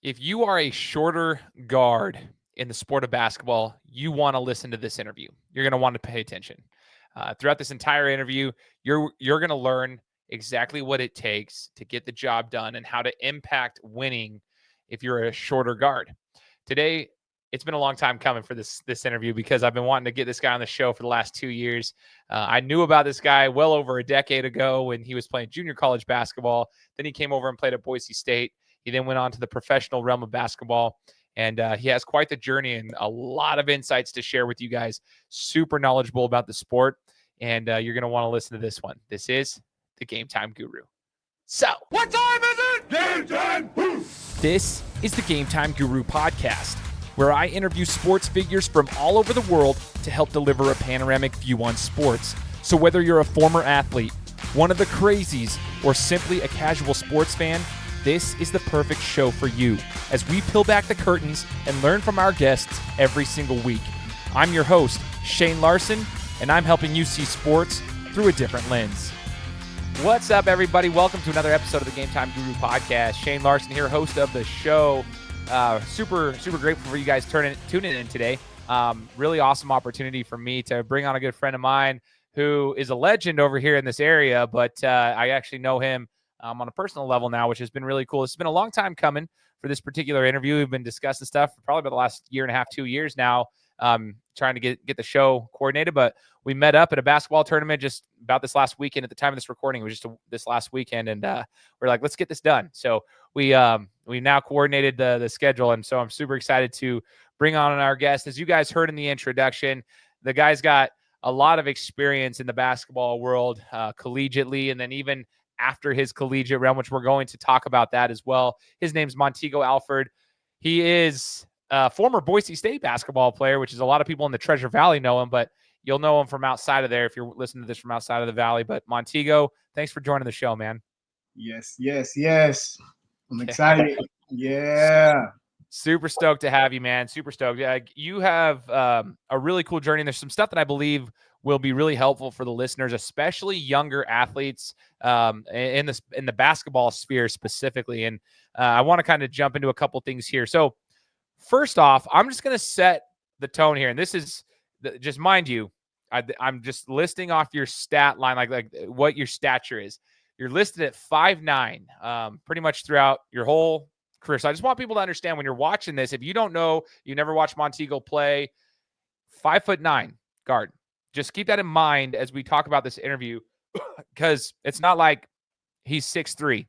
If you are a shorter guard in the sport of basketball, you want to listen to this interview. You're going to want to pay attention. Throughout this entire interview, you're going to learn exactly what it takes to get the job done and how to impact winning if you're a shorter guard. Today, it's been a long time coming for this interview because I've been wanting to get this guy on the show for the last 2 years. I knew about this guy well over a decade ago when he was playing junior college basketball. Then he came over and played at Boise State. He then went on to the professional realm of basketball, and he has quite the journey and a lot of insights to share with you guys. Super knowledgeable about the sport, and you're going to want to listen to this one. This is the Gametime Guru. So, what time is it? Game time! This is the Gametime Guru podcast, where I interview sports figures from all over the world to help deliver a panoramic view on sports. So whether you're a former athlete, one of the crazies, or simply a casual sports fan, this is the perfect show for you as we peel back the curtains and learn from our guests every single week. I'm your host, Shane Larson, and I'm helping you see sports through a different lens. What's up, everybody? Welcome to another episode of the Gametime Guru podcast. Shane Larson here, host of the show. Super grateful for you guys tuning in today. Really awesome opportunity for me to bring on a good friend of mine who is a legend over here in this area, but I actually know him on a personal level now, which has been really cool. It's been a long time coming for this particular interview. We've been discussing stuff for probably about the last year and a half, 2 years now, trying to get the show coordinated. But we met up at a basketball tournament just about this last weekend. At the time of this recording, it was just this last weekend, and we're like, let's get this done. So we now coordinated the schedule, and so I'm super excited to bring on our guest. As you guys heard in the introduction, the guy's got a lot of experience in the basketball world, collegiately, and then even after his collegiate realm, which we're going to talk about that as well. His name's Montigo Alford. He is a former Boise State basketball player, which is a lot of people in the Treasure Valley know him, but you'll know him from outside of there if you're listening to this from outside of the Valley. But Montigo, thanks for joining the show, man. Yes. I'm excited. Yeah. Super stoked to have you, man. Super stoked. You have a really cool journey. And there's some stuff that I believe will be really helpful for the listeners, especially younger athletes in the basketball sphere specifically. And I want to kind of jump into a couple things here. So first off, I'm just going to set the tone here. And this is just, mind you, I'm just listing off your stat line, like what your stature is. You're listed at 5'9", pretty much throughout your whole career. So I just want people to understand when you're watching this, if you don't know, you never watched Montigo play, 5'9" guard. Just keep that in mind as we talk about this interview, because it's not like he's 6'3".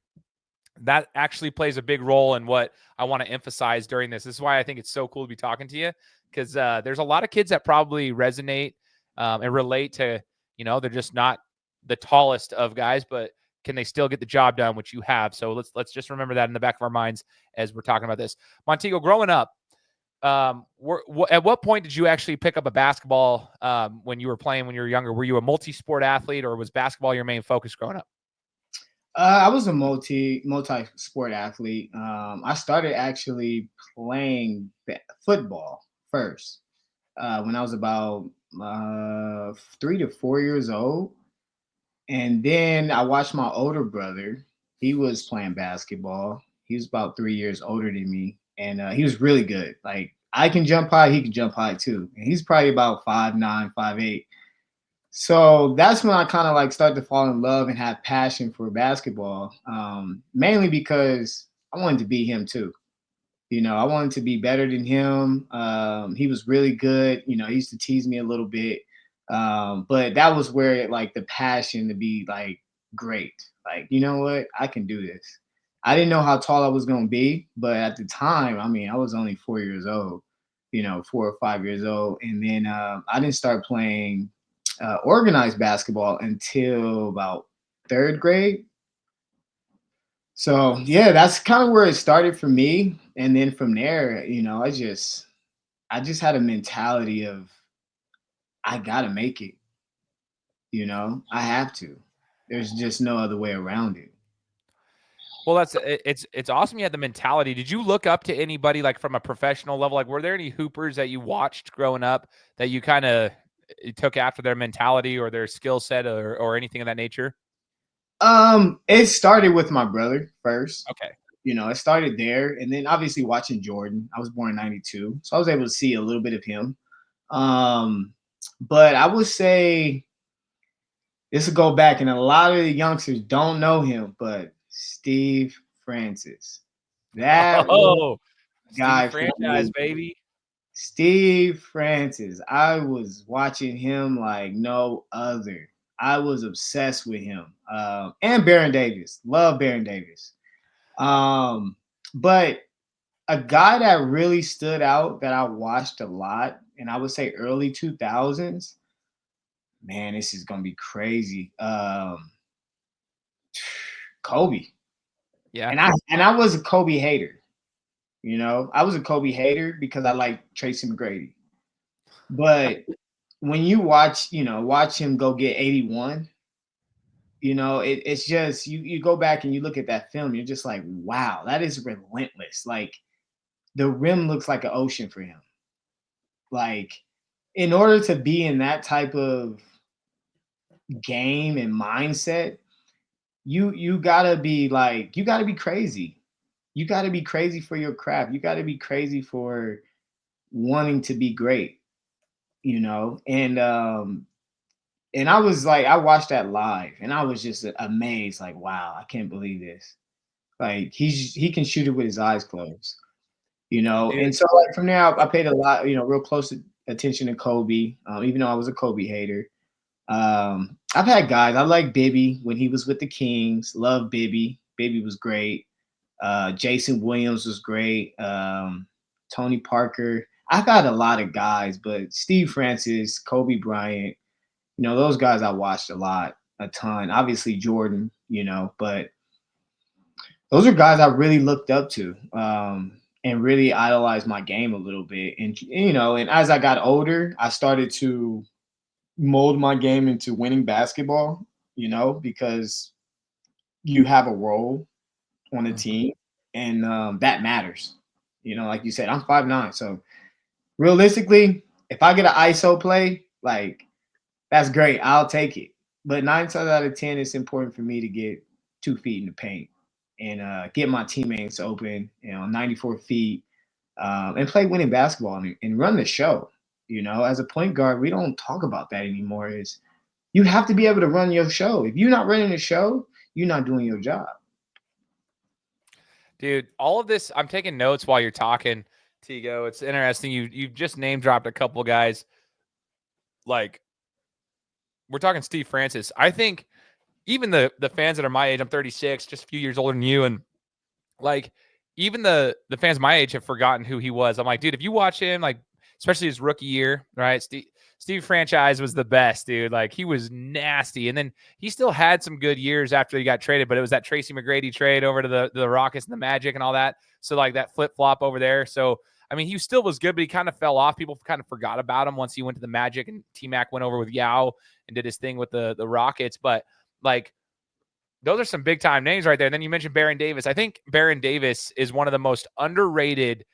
That actually plays a big role in what I want to emphasize during this. This is why I think it's so cool to be talking to you, because there's a lot of kids that probably resonate and relate to, they're just not the tallest of guys, but can they still get the job done, which you have. So let's just remember that in the back of our minds as we're talking about this. Montigo, growing up, at what point did you actually pick up a basketball when you were playing when you were younger? Were you a multi-sport athlete, or was basketball your main focus growing up? I was a multi-sport athlete. I started actually playing football first when I was about 3 to 4 years old. And then I watched my older brother. He was playing basketball. He was about 3 years older than me. And he was really good. Like, I can jump high, he can jump high too. And he's probably about 5'9", 5'8". So that's when I kind of like started to fall in love and have passion for basketball, mainly because I wanted to be him too. I wanted to be better than him. He was really good. He used to tease me a little bit. But that was where the passion to be like great. Like, you know what? I can do this. I didn't know how tall I was going to be, but at the time, I was only 4 years old, 4 or 5 years old. And then I didn't start playing organized basketball until about third grade. So yeah, that's kind of where it started for me. And then from there, I just had a mentality of, I gotta make it. I have to. There's just no other way around it. Well, it's awesome you had the mentality. Did you look up to anybody like from a professional level? Like, were there any hoopers that you watched growing up that you kind of took after their mentality or their skill set or anything of that nature? It started with my brother first. Okay. It started there, and then obviously watching Jordan. I was born in '92, so I was able to see a little bit of him. But I would say this will go back, and a lot of the youngsters don't know him, but Steve Francis. That was Oh, the Steve guy for franchise, me. baby. Steve Francis. I was watching him like no other. I was obsessed with him. And Baron Davis. Love Baron Davis. But a guy that really stood out that I watched a lot, and I would say early 2000s, man, this is gonna be crazy. Kobe. Yeah. And I was a Kobe hater. I was a Kobe hater because I like Tracy McGrady. But when you watch him go get 81, it's just you go back and you look at that film, you're just like, wow, that is relentless. Like the rim looks like an ocean for him. Like in order to be in that type of game and mindset, you gotta be like, you gotta be crazy. You gotta be crazy for your craft. You gotta be crazy for wanting to be great, and I was like, I watched that live and I was just amazed, like, wow, I can't believe this. Like he can shoot it with his eyes closed, Dude. And so like from there, I paid a lot, real close attention to Kobe, even though I was a Kobe hater. I've had guys. I like Bibby when he was with the Kings. Love Bibby. Bibby was great. Jason Williams was great. Tony Parker. I've got a lot of guys, but Steve Francis, Kobe Bryant, those guys I watched a ton. Obviously Jordan, but those are guys I really looked up to, and really idolized my game a little bit. And as I got older, I started to mold my game into winning basketball, because you have a role on a team, and that matters. Like you said, I'm 5'9", so realistically, if I get an ISO play, like that's great, I'll take it. But 9 times out of 10, it's important for me to get 2 feet in the paint and get my teammates open, 94 feet, and play winning basketball and run the show. As a point guard, we don't talk about that anymore. Is you have to be able to run your show. If you're not running the show, you're not doing your job. Dude, all of this, I'm taking notes while you're talking, Tigo. It's interesting. You've just name dropped a couple guys. Like, we're talking Steve Francis. I think even the fans that are my age, I'm 36, just a few years older than you, and like even the fans my age have forgotten who he was. I'm like, dude, if you watch him, like especially his rookie year, right? Steve Franchise was the best, dude. Like he was nasty, and then he still had some good years after he got traded. But it was that Tracy McGrady trade over to the Rockets and the Magic and all that. So like that flip flop over there. So I mean, he still was good, but he kind of fell off. People kind of forgot about him once he went to the Magic, and T Mac went over with Yao and did his thing with the Rockets. But like those are some big time names right there. And then you mentioned Baron Davis. I think Baron Davis is one of the most underrated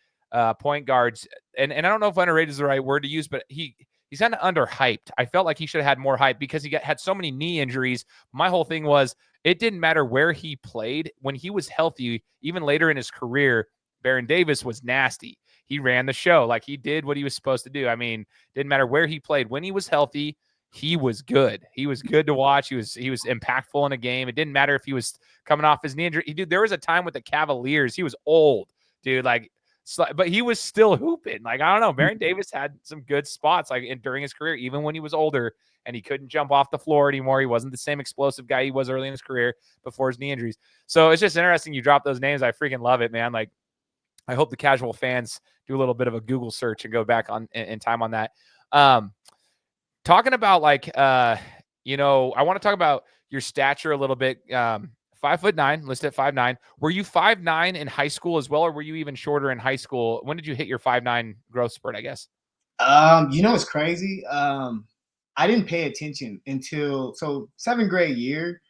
point guards. And I don't know if underrated is the right word to use, but he's kind of underhyped. I felt like he should have had more hype because had so many knee injuries. My whole thing was it didn't matter where he played. When he was healthy, even later in his career, Baron Davis was nasty. He ran the show. Like he did what he was supposed to do. I mean, didn't matter where he played. When he was healthy, he was good. He was good to watch. He was impactful in a game. It didn't matter if he was coming off his knee injury. Dude, there was a time with the Cavaliers. He was old, dude. Like, but he was still hooping. Like, I don't know. Baron Davis had some good spots during his career, even when he was older and he couldn't jump off the floor anymore. He wasn't the same explosive guy he was early in his career before his knee injuries. So it's just interesting you drop those names. I freaking love it, man. Like, I hope the casual fans do a little bit of a Google search and go back on in time on that. Talking about I want to talk about your stature a little bit. 5'9", listed at 5'9". Were you 5'9" in high school as well, or were you even shorter in high school? When did you hit your 5'9" growth spurt, I guess? It's crazy. I didn't pay attention until seventh grade year.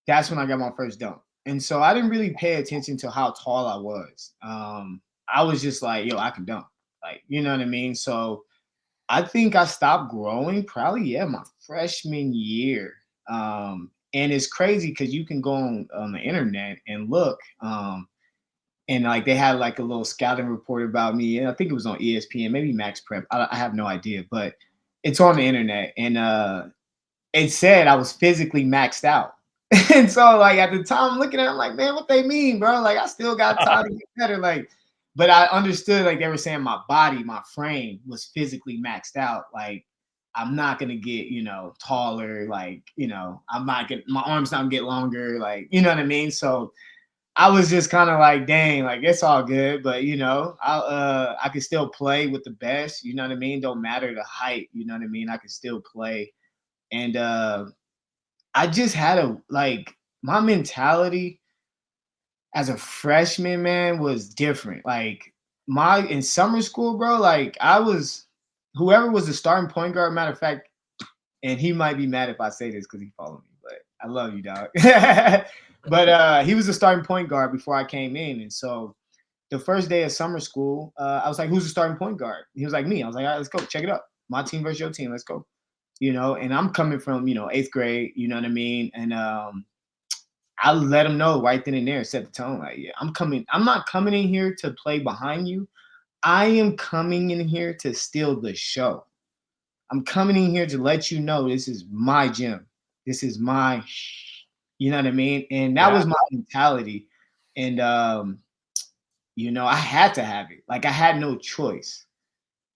That's when I got my first dunk. And so I didn't really pay attention to how tall I was. I was just like, yo, I can dunk. Like, you know what I mean? So I think I stopped growing probably, my freshman year. And it's crazy because you can go on the internet and look. and like they had like a little scouting report about me. And I think it was on ESPN, maybe Max Prep. I have no idea, but it's on the internet. And it said I was physically maxed out. And so like at the time I'm looking at it, I'm like, man, what they mean, bro? Like I still got time to get better. Like, but I understood like they were saying my body, my frame was physically maxed out. Like I'm not gonna get, taller, like, I'm not getting my arms not gonna get longer, like, you know what I mean? So I was just kind of like, dang, like it's all good, but I could still play with the best, you know what I mean? Don't matter the height, you know what I mean? I could still play. And I just had my mentality as a freshman, man, was different. Like in summer school, bro, like I was whoever was the starting point guard, matter of fact, and he might be mad if I say this because he followed me, but I love you, dog. But he was the starting point guard before I came in. And so the first day of summer school, I was like, who's the starting point guard? He was like, me. I was like, all right, let's go. Check it out. My team versus your team. Let's go. And I'm coming from, eighth grade, you know what I mean? And I let him know right then and there, set the tone. Like, yeah, I'm not coming in here to play behind you. I am coming in here to steal the show. I'm coming in here to let you know this is my gym. This is my, you know what I mean? And that was my mentality. And, I had to have it. Like I had no choice,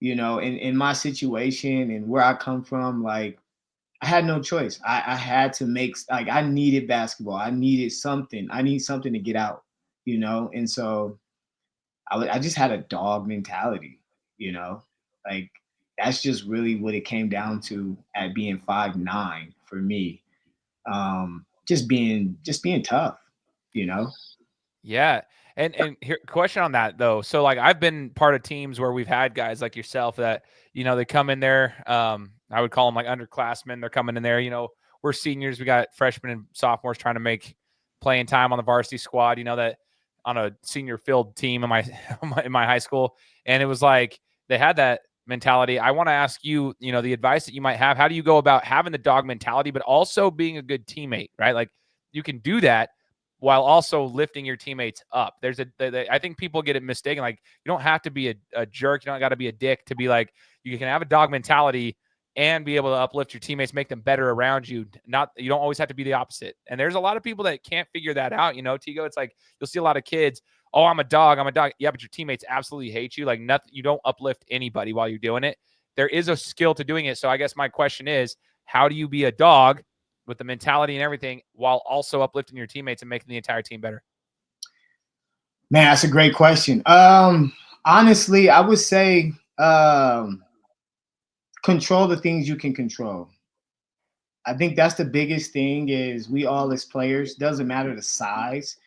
in my situation and where I come from, like I had no choice. I had to like I needed basketball. I needed something. I need something to get out, And so I just had a dog mentality, like that's just really what it came down to at being 5'9" for me. Just being tough, you know. Yeah. And here question on that though. So like I've been part of teams where we've had guys like yourself that, they come in there. I would call them like underclassmen. They're coming in there, we're seniors. We got freshmen and sophomores trying to make playing time on the varsity squad, that on a senior field team in my in my high school. And it was like they had that mentality. I want to ask you, the advice that you might have. How do you go about having the dog mentality, but also being a good teammate, right? Like you can do that while also lifting your teammates up. I think people get it mistaken. Like you don't have to be a jerk. You don't got to be a dick to be like, you can have a dog mentality and be able to uplift your teammates, make them better around you. You don't always have to be the opposite. And there's a lot of people that can't figure that out. Tigo, it's like, you'll see a lot of kids, oh, I'm a dog. Yeah, but your teammates absolutely hate you. Like nothing, you don't uplift anybody while you're doing it. There is a skill to doing it. So I guess my question is, how do you be a dog with the mentality and everything while also uplifting your teammates and making the entire team better? Man, that's a great question. Honestly, I would say control the things you can control. I think that's the biggest thing is we all as players, doesn't matter the size,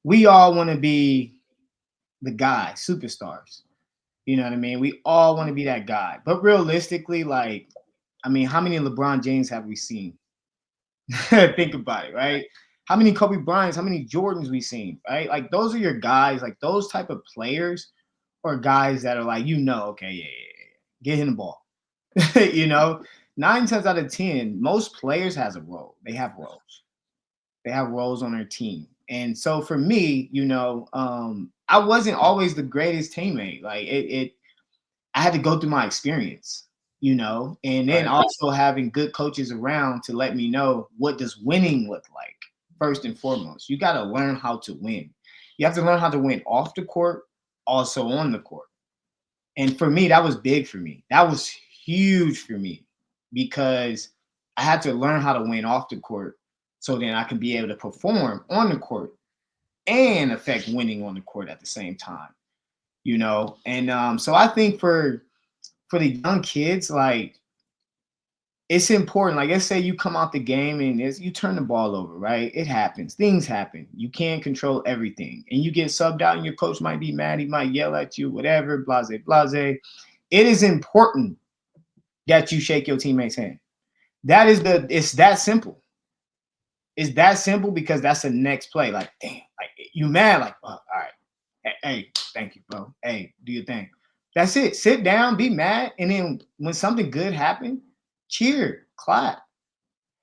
we all want to be the guy, superstars. You know what I mean? We all want to be that guy. But realistically, like, I mean, how many LeBron James have we seen? Think about it, right? How many Kobe Bryants, how many Jordans we seen, right? Like those are your guys, like those type of players or guys that are like, okay, yeah. Get him the ball. 9 times out of 10, most players has a role. They have roles. They have roles on their team. And so for me, I wasn't always the greatest teammate. Like I had to go through my experience, and then also having good coaches around to let me know what does winning look like. First and foremost, you got to learn how to win. You have to learn how to win off the court, also on the court. And for me, that was big for me. That was huge for me because I had to learn how to win off the court so then I can be able to perform on the court and affect winning on the court at the same time, And so I think for the young kids, like it's important. Like let's say you come out the game and you turn the ball over, right? It happens. Things happen. You can't control everything. And you get subbed out and your coach might be mad. He might yell at you, whatever, blase, blase. It is important that you shake your teammate's hand. It's that simple. It's that simple because that's the next play. Like, damn, like you mad, like, oh, all right. Hey, thank you, bro. Hey, do your thing. That's it. Sit down, be mad. And then when something good happened, cheer, clap.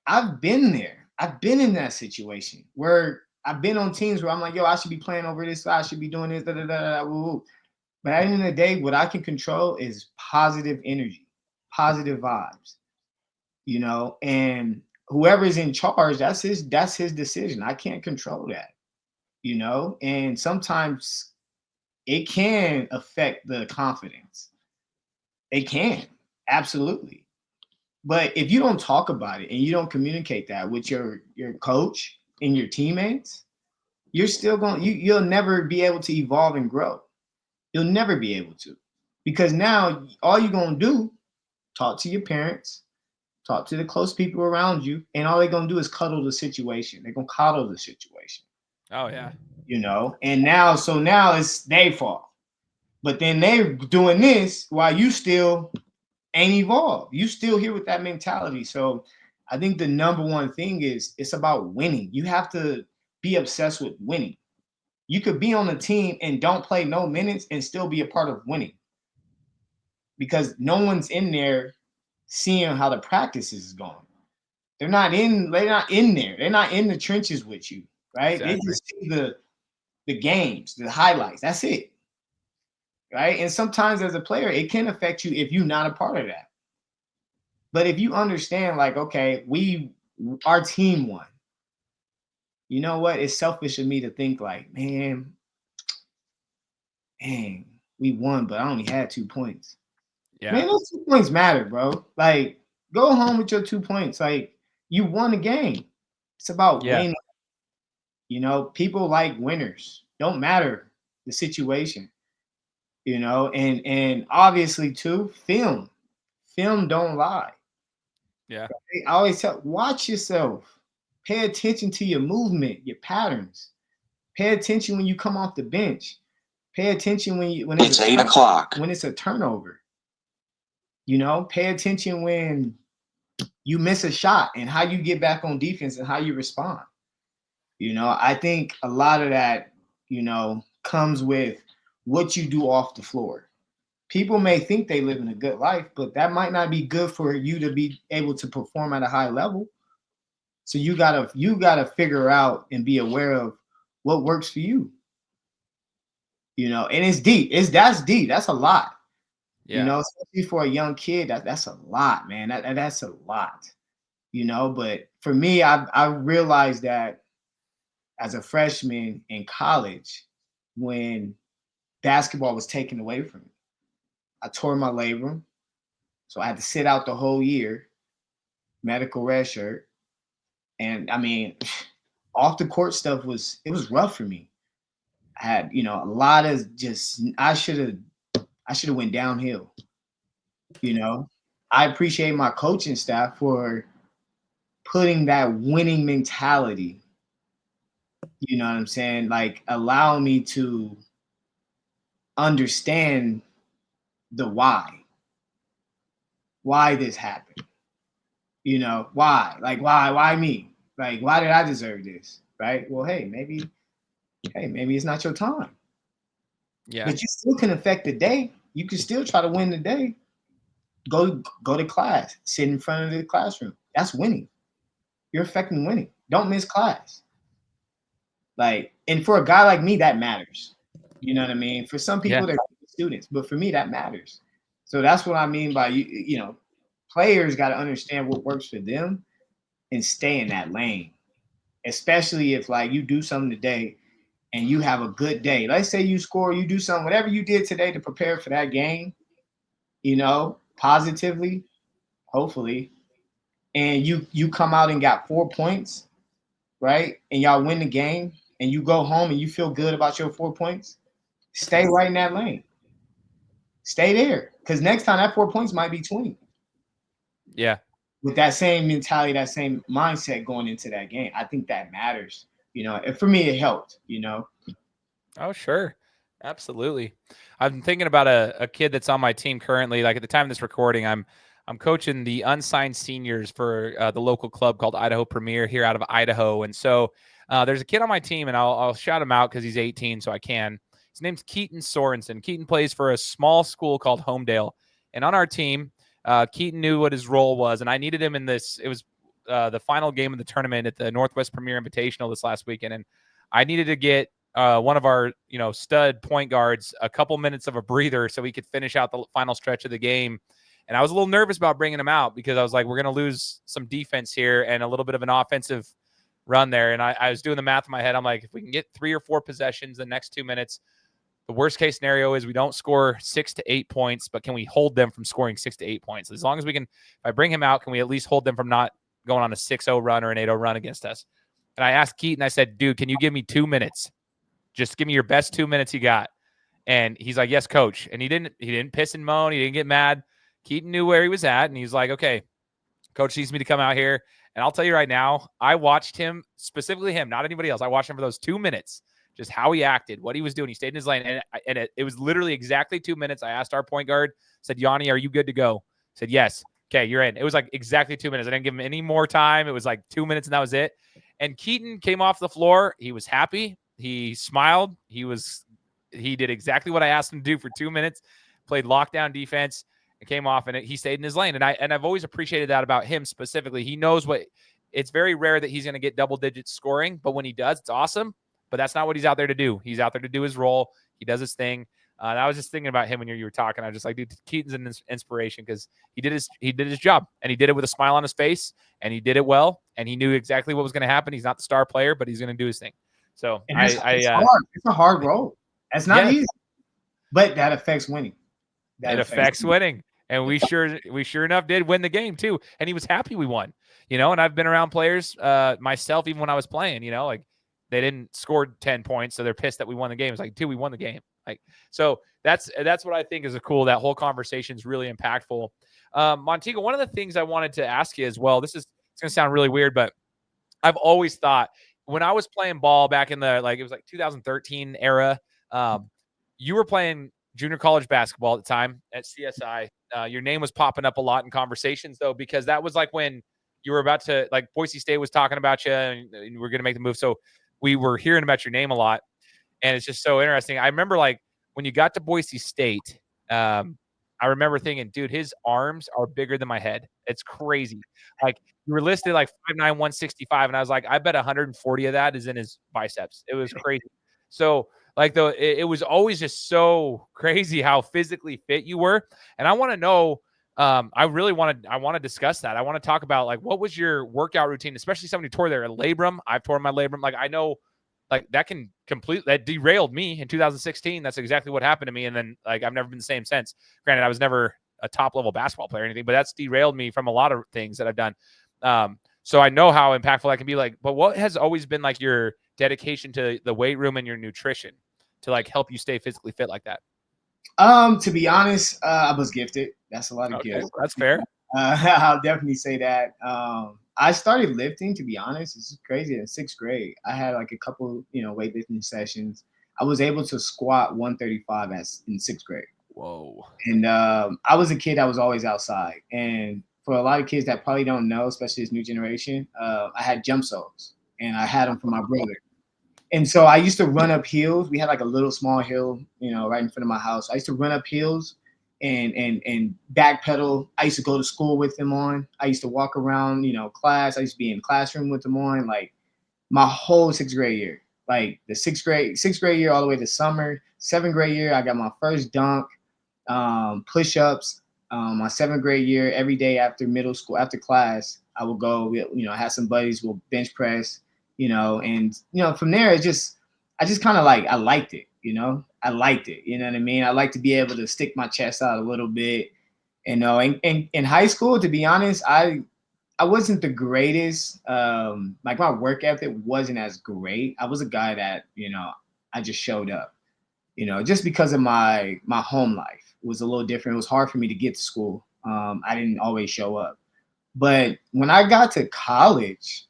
I've been there. I've been in that situation where I've been on teams where I'm like, yo, I should be playing over this. I should be doing this. Da, da, da, da, woo, woo. But at the end of the day, what I can control is positive energy, positive vibes, and whoever's in charge, that's his decision. I can't control that, and sometimes it can affect the confidence. It can, absolutely. But if you don't talk about it and you don't communicate that with your coach and your teammates, you're still you'll never be able to evolve and grow. You'll never be able to. Because now all you're gonna do, talk to your parents, talk to the close people around you, and all they're gonna do is cuddle the situation. They're gonna coddle the situation. Oh yeah. And now it's their fault. But then they're doing this while you still ain't evolved. You still here with that mentality. So I think the number one thing is it's about winning. You have to be obsessed with winning. You could be on a team and don't play no minutes and still be a part of winning. Because no one's in there seeing how the practices is going. They're not in there. They're not in the trenches with you, right? Exactly. They just see the games, the highlights. That's it. Right? And sometimes as a player, it can affect you if you're not a part of that. But if you understand, like, okay, our team won. You know what? It's selfish of me to think like, man, we won, but I only had 2 points. Yeah. Man, those 2 points matter, bro. Like, go home with your 2 points. Like, you won a game. It's about winning. People like winners. Don't matter the situation. And obviously too, film don't lie. Yeah. I always watch yourself, pay attention to your movement, your patterns, pay attention when you come off the bench, pay attention when it's 8 o'clock, when it's a turnover, pay attention when you miss a shot and how you get back on defense and how you respond. I think a lot of that, comes with what you do off the floor. People may think they live in a good life, but that might not be good for you to be able to perform at a high level. So you gotta figure out and be aware of what works for you. And it's deep. That's deep. That's a lot. Yeah. Especially for a young kid, that's a lot, man. That's a lot. But for me, I realized that as a freshman in college, when basketball was taken away from me, I tore my labrum. So I had to sit out the whole year, medical red shirt. And I mean, off the court stuff was rough for me. I had, a lot of I should have went downhill. I appreciate my coaching staff for putting that winning mentality. You know what I'm saying? Like allow me to understand the why this happened. Why me? Like, why did I deserve this? Right? Well, maybe it's not your time. Yeah. But you still can affect the day. You can still try to win the day. Go to class, sit in front of the classroom. That's winning. You're affecting winning. Don't miss class. And for a guy like me, that matters. You know what I mean? For some people, they're students, but for me, that matters. So that's what I mean by players got to understand what works for them and stay in that lane. Especially if like you do something today and you have a good day. Let's say you score, you do something, whatever you did today to prepare for that game, positively, hopefully, and you come out and got 4 points, right? And y'all win the game and you go home and you feel good about your 4 points, stay right in that lane. Stay there. Because next time that 4 points might be 20. Yeah. With that same mentality, that same mindset going into that game. I think that matters. And for me, it helped, Oh, sure. Absolutely. I'm thinking about a kid that's on my team currently. Like at the time of this recording, I'm coaching the unsigned seniors for the local club called Idaho Premier here out of Idaho. And so there's a kid on my team, and I'll shout him out because he's 18, so I can. His name's Keaton Sorensen. Keaton plays for a small school called Homedale. And on our team, Keaton knew what his role was, and I needed him in this. It was the final game of the tournament at the Northwest Premier Invitational this last weekend, and I needed to get one of our, stud point guards a couple minutes of a breather so we could finish out the final stretch of the game. And I was a little nervous about bringing him out because I was like, we're going to lose some defense here and a little bit of an offensive run there. And I was doing the math in my head. I'm like, if we can get 3 or 4 possessions the next 2 minutes, the worst case scenario is we don't score 6 to 8 points, but can we hold them from scoring 6 to 8 points? As long as we can, if I bring him out, can we at least hold them from not going on a 6-0 run or an 8-0 run against us? And I asked Keaton, I said, dude, can you give me 2 minutes? Just give me your best 2 minutes you got. And he's like, yes, coach. And he didn't piss and moan. He didn't get mad. Keaton knew where he was at. And he's like, okay, coach needs me to come out here. And I'll tell you right now, I watched him, specifically him, not anybody else. I watched him for those 2 minutes, just how he acted, what he was doing. He stayed in his lane. And it was literally exactly 2 minutes. I asked our point guard, said, Yanni, are you good to go? Said, yes. Okay, you're in. It was like exactly 2 minutes. I didn't give him any more time. It was like 2 minutes and that was it. And Keaton came off the floor. He was happy. He smiled. He did exactly what I asked him to do for 2 minutes, played lockdown defense, and came off, and he stayed in his lane. And I've always appreciated that about him specifically. He knows it's very rare that he's going to get double digit scoring, but when he does, it's awesome. But that's not what he's out there to do. He's out there to do his role. He does his thing. And I was just thinking about him when you were talking. I was just like, dude, Keaton's an inspiration because he did his job, and he did it with a smile on his face, and he did it well, and he knew exactly what was going to happen. He's not the star player, but he's going to do his thing. So it's hard. It's a hard role. It's not easy, but that affects winning. It affects winning. And we sure enough did win the game too. And he was happy we won, and I've been around players myself, even when I was playing, like they didn't score 10 points. So they're pissed that we won the game. It's like, dude, we won the game. Like, so that's what I think is cool. That whole conversation is really impactful. Montigo, one of the things I wanted to ask you as well, it's going to sound really weird, but I've always thought when I was playing ball back in it was like 2013 era, you were playing junior college basketball at the time at CSI. Your name was popping up a lot in conversations though, because that was like when you were about to, like Boise State was talking about you and you were going to make the move. So we were hearing about your name a lot, and it's just so interesting. I remember like when you got to Boise State, I remember thinking, dude, his arms are bigger than my head. It's crazy. Like you were listed like 5'9", 165. And I was like, I bet 140 of that is in his biceps. It was crazy. So like it was always just so crazy how physically fit you were. And I want to know, I want to discuss that. I want to talk about like, what was your workout routine, especially somebody who tore their labrum. I've torn my labrum. Like I know like that derailed me in 2016. That's exactly what happened to me. And then like, I've never been the same since. Granted, I was never a top level basketball player or anything, but that's derailed me from a lot of things that I've done. So I know how impactful that can be. Like, but what has always been like your dedication to the weight room and your nutrition to like help you stay physically fit like that? To be honest, I was gifted. That's a lot of gifts. That's fair. I'll definitely say that. I started lifting, to be honest. It's crazy. In 6th grade, I had like a couple, weightlifting sessions. I was able to squat 135 in 6th grade. Whoa. And I was a kid that was always outside. And for a lot of kids that probably don't know, especially this new generation, I had jump soles, and I had them for my brother. And so I used to run up hills. We had like a little small hill, right in front of my house. I used to run up hills and backpedal. I used to go to school with them on. I used to walk around, class. I used to be in the classroom with them on, like my whole 6th grade year. Like the sixth grade year all the way to summer. 7th grade year, I got my first dunk, push-ups. My 7th grade year, every day after middle school, after class, I would go, I had some buddies, we'll bench press, and from there, I just kind of like, I liked it, I liked it, you know what I mean? I like to be able to stick my chest out a little bit, and in high school, to be honest, I wasn't the greatest, like my work ethic wasn't as great. I was a guy that, I just showed up, just because of my home life. It was a little different. It was hard for me to get to school. I didn't always show up. But when I got to college,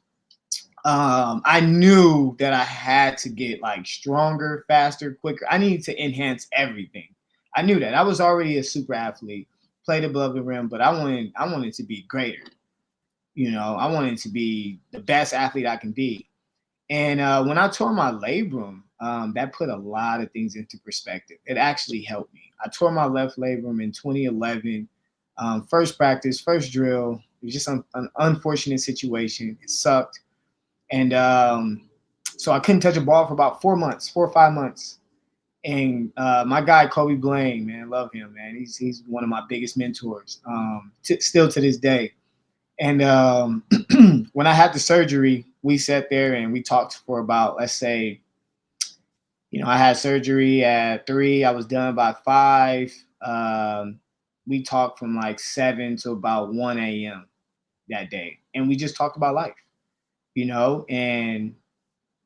I knew that I had to get like stronger, faster, quicker. I needed to enhance everything. I knew that. I was already a super athlete, played above the rim, but I wanted to be greater. I wanted to be the best athlete I can be. And when I tore my labrum, that put a lot of things into perspective. It actually helped me. I tore my left labrum in 2011. First practice, first drill. It was just an unfortunate situation. It sucked. And So I couldn't touch a ball for about 4 or 5 months. And my guy Kobe Blaine, man, love him, man. He's one of my biggest mentors, still to this day. And when I had the surgery, we sat there and we talked for about, let's say, I had surgery at 3. I was done by 5. We talked from like 7 to about 1 a.m. that day, and we just talked about life, and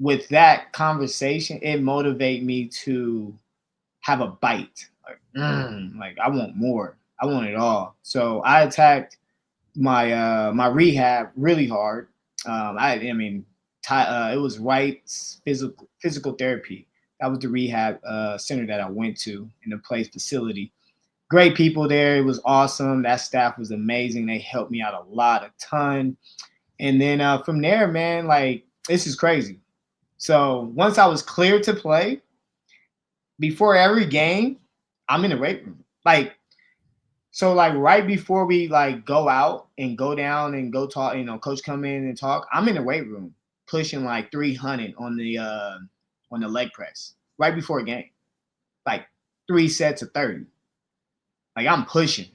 with that conversation, it motivated me to have a bite. Like I want more. I want it all. So I attacked my rehab really hard. It was Wright's physical therapy. That was the rehab center that I went to in the place facility. Great people there. It was awesome. That staff was amazing. They helped me out a ton. And then from there, man, like this is crazy. So once I was cleared to play, before every game, I'm in the weight room. So right before we go out and go down and go talk, coach come in and talk, I'm in the weight room pushing 300 on the leg press right before a game, 3 sets of 30. I'm pushing,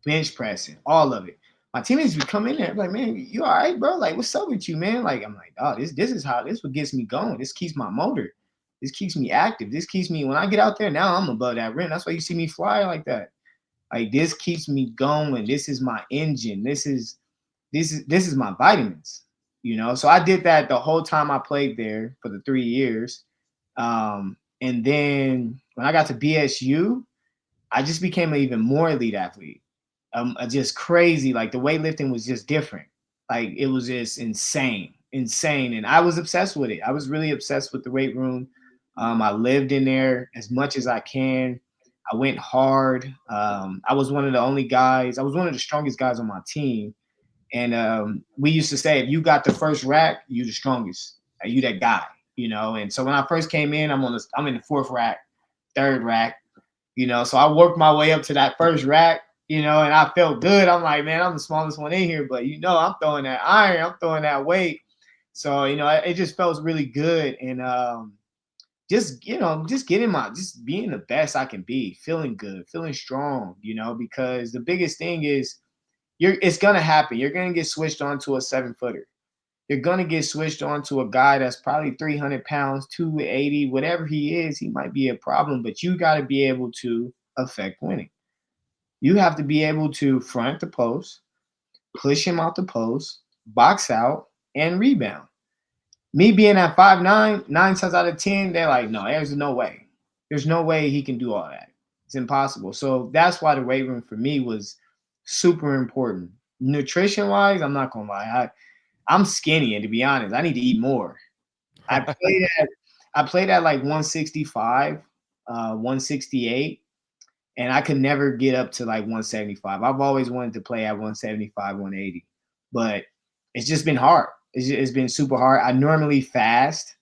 bench pressing, all of it. My teammates would come in there like, man, you all right, bro? What's up with you, man? I'm like, oh, this is what gets me going. This keeps my motor. This keeps me active. This keeps me, when I get out there, now I'm above that rim. That's why you see me fly like that. This keeps me going. This is my engine. This is my vitamins, So I did that the whole time I played there for the 3 years. And then when I got to BSU, I just became an even more elite athlete. Just crazy. The weightlifting was just different. It was just insane. And I was obsessed with it. I was really obsessed with the weight room. I lived in there as much as I can. I went hard. I was one of the strongest guys on my team. And we used to say, if you got the first rack, you the strongest. You that guy, And so when I first came in, I'm in the 4th rack, 3rd rack, So I worked my way up to that first rack, and I felt good. I'm like, man, I'm the smallest one in here, but I'm throwing that iron, I'm throwing that weight. So, it just felt really good. And just being the best I can be, feeling good, feeling strong, because the biggest thing is it's gonna happen. You're gonna get switched on to a 7-footer. You're gonna get switched on to a guy that's probably 300 pounds, 280, whatever he is, he might be a problem, but you gotta be able to affect winning. You have to be able to front the post, push him out the post, box out, and rebound. Me being at 5'9", 9 times out of 10, they're like, no, there's no way. There's no way he can do all that. It's impossible. So that's why the weight room for me was super important. Nutrition-wise, I'm not going to lie. I'm skinny, and to be honest, I need to eat more. I played at 165, 168, and I could never get up to 175. I've always wanted to play at 175, 180, but it's just been hard. It's been super hard. I normally fast,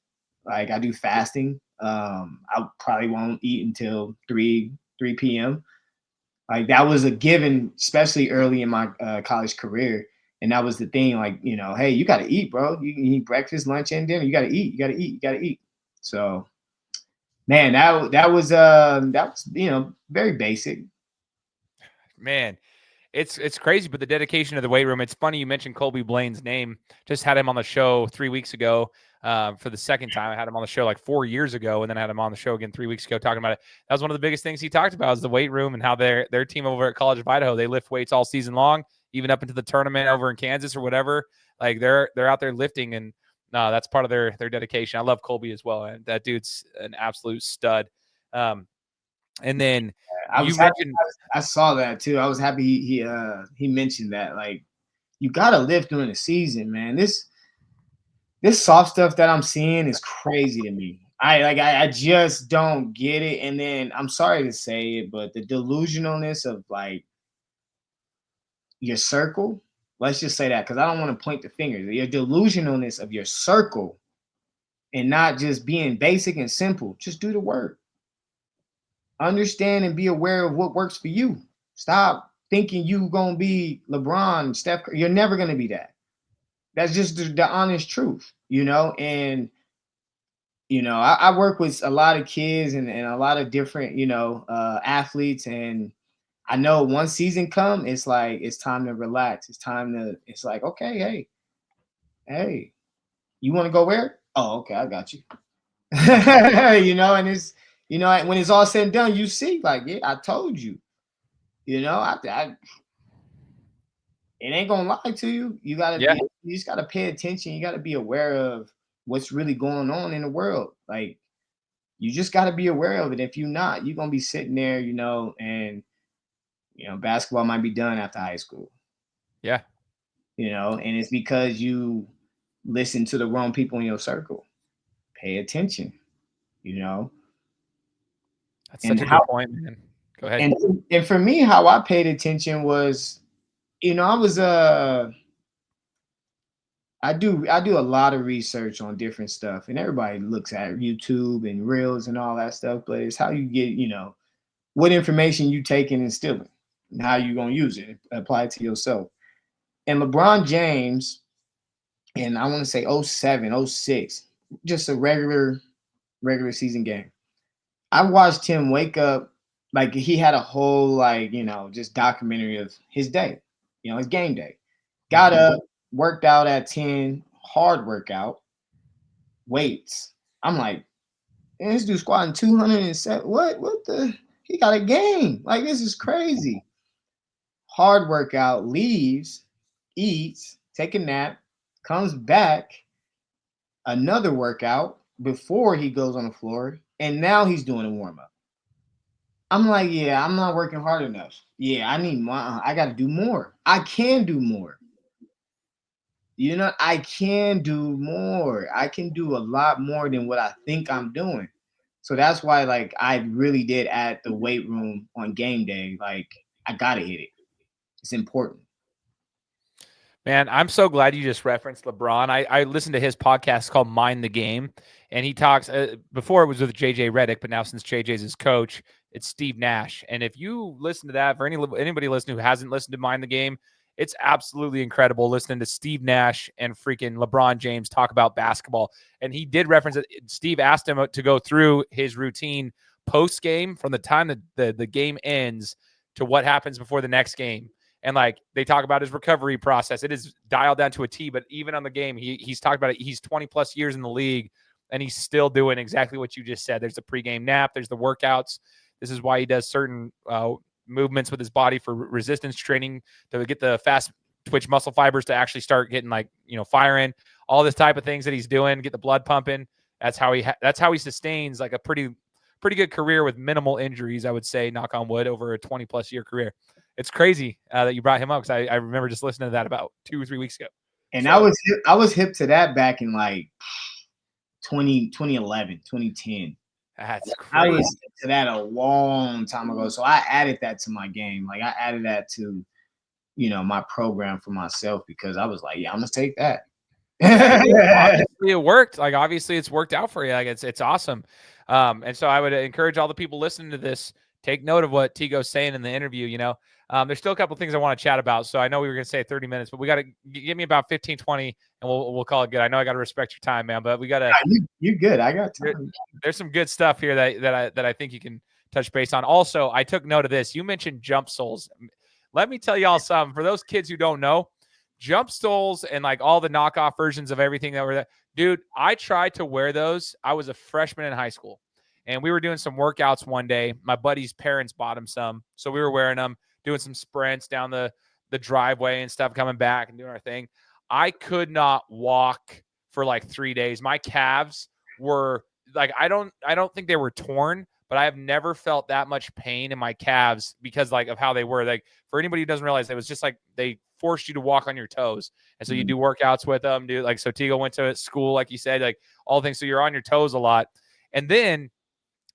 I do fasting. I probably won't eat until 3 p.m. That was a given, especially early in my college career. And that was the thing, hey, you got to eat, bro. You eat breakfast, lunch, and dinner. You got to eat. You got to eat. You got to eat. So, man, that was very basic. Man, it's crazy, but the dedication of the weight room. It's funny you mentioned Kobe Blaine's name. Just had him on the show 3 weeks ago for the second time. I had him on the show 4 years ago, and then I had him on the show again 3 weeks ago talking about it. That was one of the biggest things he talked about, is the weight room and how their team over at College of Idaho, they lift weights all season long, even up into the tournament over in Kansas or whatever. They're out there lifting, and no, that's part of their dedication. I love Colby as well, and that dude's an absolute stud. And then I saw that too. I was happy he mentioned that. You gotta lift during the season, man. This soft stuff that I'm seeing is crazy to me. I just don't get it. And then I'm sorry to say it, but the delusionalness of your circle. Let's just say that, because I don't want to point the fingers. Your delusionalness of your circle, and not just being basic and simple. Just do the work. Understand and be aware of what works for you. Stop thinking you gonna be LeBron, Steph. You're never gonna be that. That's just the honest truth, And I work with a lot of kids and a lot of different, athletes. And I know once season come, it's like, it's time to relax. It's like, okay, hey, you want to go where? Oh, okay, I got you. And it's, when it's all said and done, you see, like, yeah, I told you, it ain't gonna lie to you. Yeah. You just gotta pay attention. You gotta be aware of what's really going on in the world. Like, you just gotta be aware of it. If you're not, you're gonna be sitting there, and basketball might be done after high school. Yeah. And it's because you listen to the wrong people in your circle. Pay attention, you know. That's And such a how good point, man. Go ahead. and for me, how I paid attention was, I was I do a lot of research on different stuff, and everybody looks at YouTube and reels and all that stuff, but it's how you get, what information you taking and stealing, and how you gonna use it, apply it to yourself. And LeBron James, and I want to say '07, '06, just a regular season game. I watched him wake up, like he had a whole, like, just documentary of his day, his game day. Got up, worked out at 10, hard workout, weights. I'm like, man, this dude squatting 207. What the? He got a game. Like, this is crazy. Hard workout, leaves, eats, take a nap, comes back, another workout before he goes on the floor, and now he's doing a warm up. I'm like, yeah, I'm not working hard enough. Yeah, I got to do more. I can do more. I can do more. I can do a lot more than what I think I'm doing. So that's why, like, I really did add the weight room on game day. Like, I got to hit it. It's important. Man, I'm so glad you just referenced LeBron. I listened to his podcast called Mind the Game, and he talks, before it was with JJ Redick, but now since JJ's his coach, it's Steve Nash. And if you listen to that, for anybody listening who hasn't listened to Mind the Game, it's absolutely incredible listening to Steve Nash and freaking LeBron James talk about basketball. And he did reference it. Steve asked him to go through his routine post game from the time that the game ends to what happens before the next game. And like they talk about his recovery process, it is dialed down to a T. But even on the game, he's talked about it. He's 20 plus years in the league, and he's still doing exactly what you just said. There's the pregame nap. There's the workouts. This is why he does certain movements with his body for resistance training to get the fast twitch muscle fibers to actually start getting firing. All this type of things that he's doing, get the blood pumping. That's how he sustains like a pretty good career with minimal injuries. I would say, knock on wood, over a 20 plus year career. It's crazy that you brought him up because I remember just listening to that about 2 or 3 weeks ago. And so, I was hip to that back in like 2011, 2010. That's crazy. I was hip to that a long time ago. So I added that to my game. Like, I added that to, my program for myself, because I was like, yeah, I'm gonna take that. Obviously it worked. Like, obviously it's worked out for you. Like, it's awesome. And so I would encourage all the people listening to this, take note of what Tigo's saying in the interview. There's still a couple things I want to chat about. So I know we were going to say 30 minutes, but we got to give me about 15, 20, and we'll call it good. I know I got to respect your time, man, but we got to. You're good. I got time. There's some good stuff here that I think you can touch base on. Also, I took note of this. You mentioned jump soles. Let me tell y'all something. For those kids who don't know, jump soles and like all the knockoff versions of everything that were there. Dude, I tried to wear those. I was a freshman in high school, and we were doing some workouts one day. My buddy's parents bought him some, so we were wearing them, doing some sprints down the driveway and stuff, coming back and doing our thing. I could not walk for like 3 days. My calves were like, I don't think they were torn, but I have never felt that much pain in my calves because like of how they were. Like, for anybody who doesn't realize, it was just like they forced you to walk on your toes. And so you do workouts with them, dude. Like, so Tigo went to school, like you said, like all things. So you're on your toes a lot. And then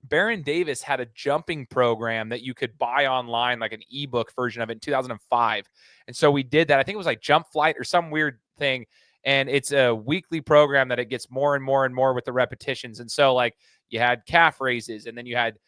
Baron Davis had a jumping program that you could buy online, like an ebook version of it in 2005. And so we did that. I think it was like Jump Flight or some weird thing. And it's a weekly program that it gets more and more and more with the repetitions. And so like you had calf raises, and then you had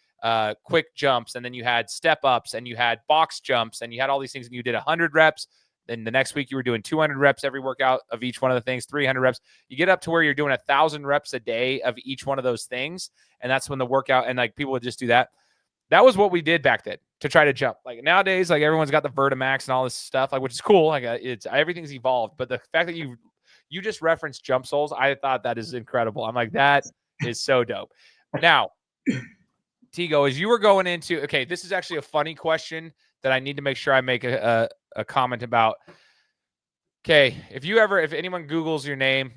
quick jumps, and then you had step ups, and you had box jumps, and you had all these things, and you did 100 reps. and the next week you were doing 200 reps every workout of each one of the things, 300 reps. You get up to where you're doing 1,000 reps a day of each one of those things, and that's when the workout, and like people would just do that. That was what we did back then to try to jump. Like nowadays, like everyone's got the Vertimax and all this stuff, like which is cool. Like it's everything's evolved, but the fact that you just referenced jump soles, I thought that is incredible. I'm like, that is so dope. Now, Tigo, as you were going into, okay, this is actually a funny question that I need to make sure I make a comment about. Okay, if anyone Googles your name,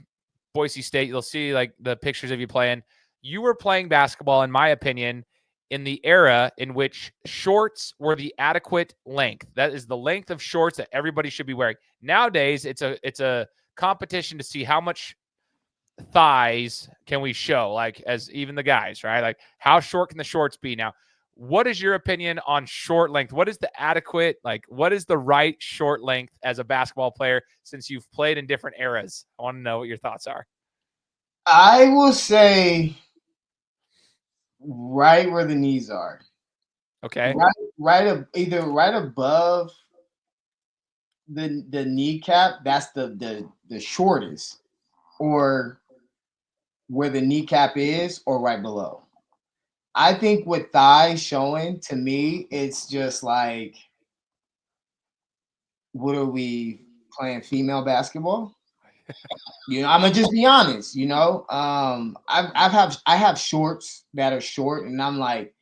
Boise State, you'll see like the pictures of you playing. You were playing basketball, in my opinion, in the era in which shorts were the adequate length. That is the length of shorts that everybody should be wearing. Nowadays, it's a competition to see how much thighs can we show, like as even the guys, right? Like how short can the shorts be? Now, what is your opinion on short length? What is the adequate, like what is the right short length as a basketball player since you've played in different eras? I want to know what your thoughts are. I will say right where the knees are. Okay. Either right above the kneecap, that's the shortest, or where the kneecap is, or right below. I think with thighs showing, to me, it's just like, what are we playing, female basketball? I'm gonna just be honest. I have shorts that are short, and I'm like,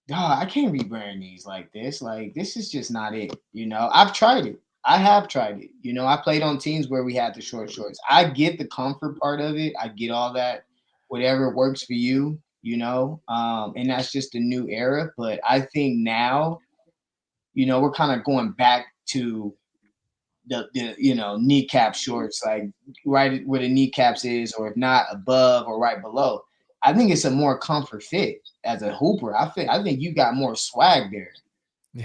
God, I can't be wearing these like this. Like, this is just not it. I've tried it. I have tried it. I played on teams where we had the short shorts. I get the comfort part of it. I get all that, whatever works for you, and that's just a new era. But I think now, we're kind of going back to the kneecap shorts, like right where the kneecaps is, or if not above or right below. I think it's a more comfort fit as a hooper. I think you got more swag there.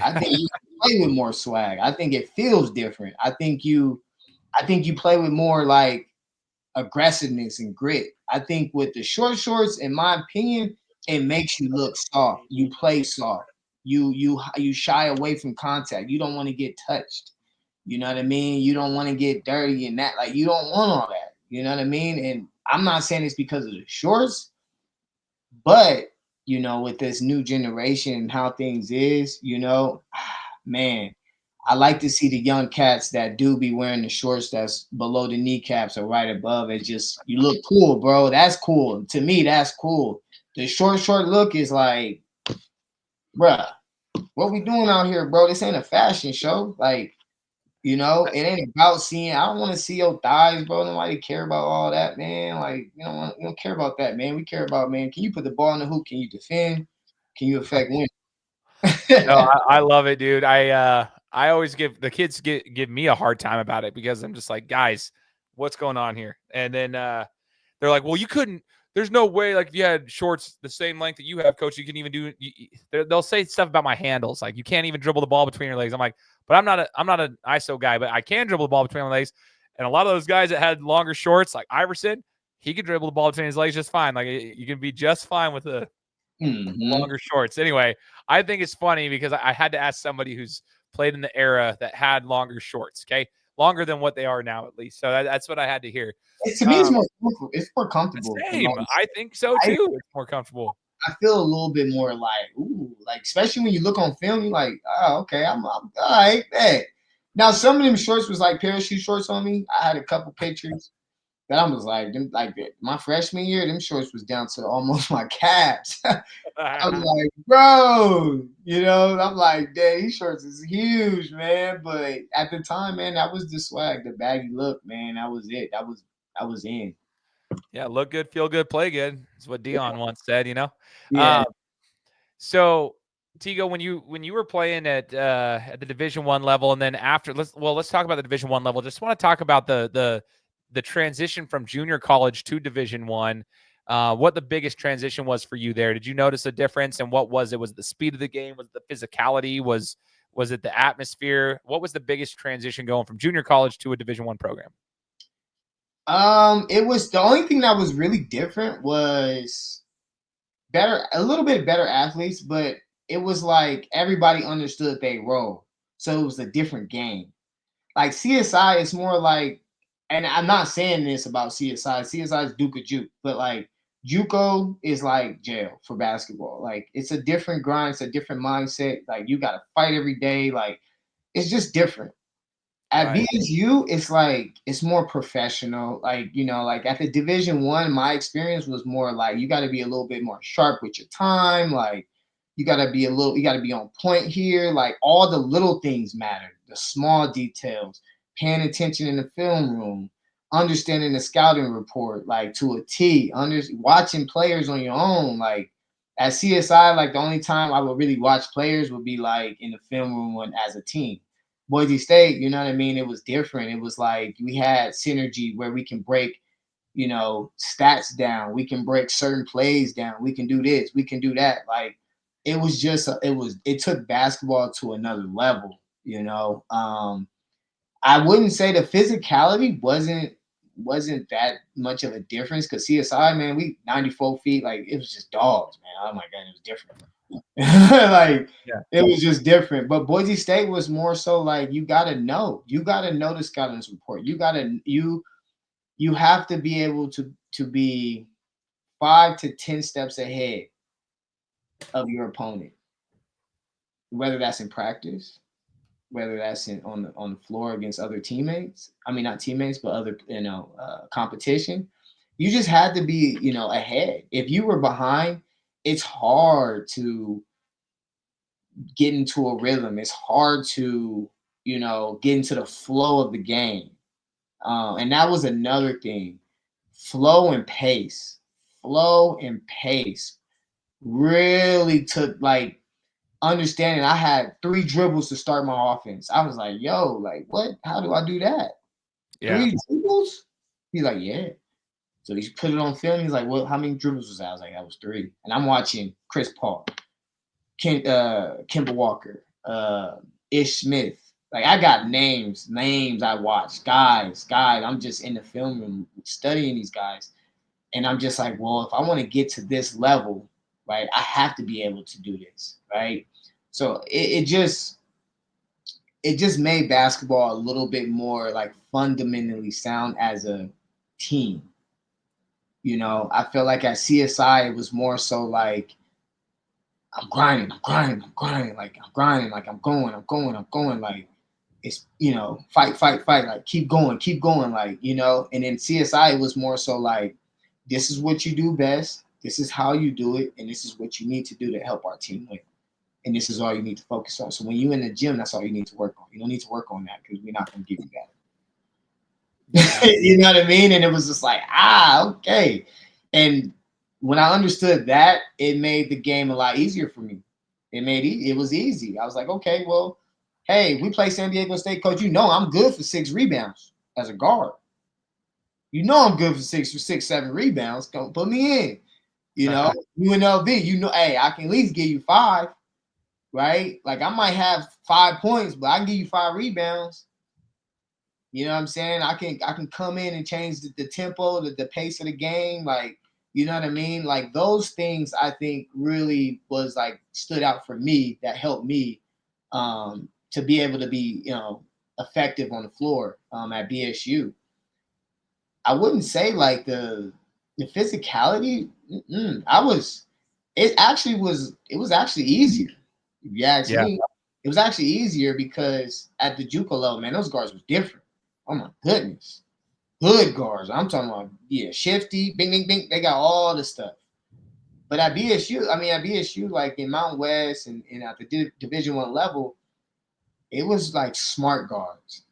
I think you play with more swag. I think it feels different. I think you play with more like aggressiveness and grit. I think with the short shorts, in my opinion, it makes you look soft. You play soft. You shy away from contact. You don't want to get touched. You know what I mean? You don't want to get dirty and that. Like, you don't want all that. You know what I mean? And I'm not saying it's because of the shorts, but with this new generation and how things is, man, I like to see the young cats that do be wearing the shorts that's below the kneecaps or right above. It's just, you look cool, bro. That's cool. To me, that's cool. The short look is like, bruh, what we doing out here, bro? This ain't a fashion show. Like, it ain't about seeing. I don't want to see your thighs, bro. Nobody care about all that, man. Like, we don't care about that, man. We care about, man, can you put the ball in the hoop? Can you defend? Can you affect win? No, I love it, dude. I always give the kids give me a hard time about it because I'm just like, guys, what's going on here? And then they're like, well, you couldn't. There's no way. Like if you had shorts the same length that you have, coach, you can even do. They'll say stuff about my handles, like you can't even dribble the ball between your legs. I'm like, but I'm not an ISO guy, but I can dribble the ball between my legs. And a lot of those guys that had longer shorts, like Iverson, he could dribble the ball between his legs just fine. Like you can be just fine with the longer shorts. Anyway, I think it's funny because I had to ask somebody who's played in the era that had longer shorts. Okay, longer than what they are now, at least. So that's what I had to hear. To me, it's more comfortable. It's more comfortable. Same. I think so too. It's more comfortable. I feel a little bit more like, ooh, like especially when you look on film, you're like, oh, okay, I'm all right. Hey. Now some of them shorts was like parachute shorts on me. I had a couple pictures that I was like, my freshman year, them shorts was down to almost my calves. I was like, bro, I'm like, dang, these shorts is huge, man. But at the time, man, that was the swag, the baggy look, man. That was it. I was in. Yeah, look good, feel good, play good. That's what Dion once said, Yeah. So Tigo, when you were playing at the Division I level, and then after, let's talk about the Division I level. Just want to talk about the transition from junior college to Division I. What the biggest transition was for you there? Did you notice a difference? And what was it? Was it the speed of the game? Was it the physicality? Was it the atmosphere? What was the biggest transition going from junior college to a Division I program? It was, the only thing that was really different was a little bit better athletes, but it was like everybody understood their role. So it was a different game. like CSI is more like, and I'm not saying this about CSI. CSI is Duke of Juke, but like JUCO is like jail for basketball. Like it's a different grind, it's a different mindset. Like you got to fight every day. Like it's just different. At Right. BSU, it's like it's more professional. Like like at the Division 1, my experience was more like you got to be a little bit more sharp with your time. Like you got to be you got to be on point here. Like all the little things matter, the small details, paying attention in the film room, understanding the scouting report, like to a T. Watching players on your own, like. At CSI, like the only time I would really watch players would be like in the film room as a team. Boise State, you know what I mean? It was different. It was like we had synergy where we can break, stats down. We can break certain plays down. We can do this. We can do that. Like it was just, it took basketball to another level, I wouldn't say the physicality wasn't that much of a difference because CSI, man, we 94 feet, like it was just dogs, man. Oh my god, it was different. Like Yeah. it was just different. But Boise State was more so like you gotta know the scouting report. You have to be able to be 5 to 10 steps ahead of your opponent, whether that's in practice, whether that's on the floor against other teammates. I mean, not teammates, but other competition. You just had to be ahead. If you were behind, it's hard to get into a rhythm. It's hard to get into the flow of the game. And that was another thing. Flow and pace. Flow and pace really took like understanding. I had 3 dribbles to start my offense. I was like, yo, like what? How do I do that? Yeah. 3 dribbles? He's like, yeah. So he put it on film. He's like, well, how many dribbles was that? I was like, that was 3. And I'm watching Chris Paul, Kemba Walker, Ish Smith. Like I got names I watch, guys. I'm just in the film room studying these guys. And I'm just like, well, if I want to get to this level, right, I have to be able to do this, right? So it just made basketball a little bit more like fundamentally sound as a team. I feel like at CSI it was more so like I'm grinding, like I'm grinding, like I'm going, like it's fight, like keep going, like and then CSI it was more so like this is what you do best, this is how you do it, and this is what you need to do to help our team win. And this is all you need to focus on. So when you're in the gym, that's all you need to work on. You don't need to work on that because we're not going to give you that. Yeah. You know what I mean? And it was just like, okay. And when I understood that, it made the game a lot easier for me. It was easy. I was like, okay, well, hey, we play San Diego State, coach. I'm good for 6 rebounds as a guard. I'm good for 7 rebounds. Don't put me in. UNLV, hey, I can at least give you 5. Right? Like I might have 5 points, but I can give you 5 rebounds. You know what I'm saying? I can come in and change the tempo, the pace of the game. Like, you know what I mean? Like those things I think really was like stood out for me that helped me to be able to be, effective on the floor at BSU. I wouldn't say like the physicality. It was actually easier. If you ask Yeah. me, it was actually easier because at the JUCO level, man, those guards were different. Oh my goodness, good guards. I'm talking about shifty, bing, bing, bing. They got all the stuff. But at BSU, like in Mountain West and at the Division 1 level, it was like smart guards.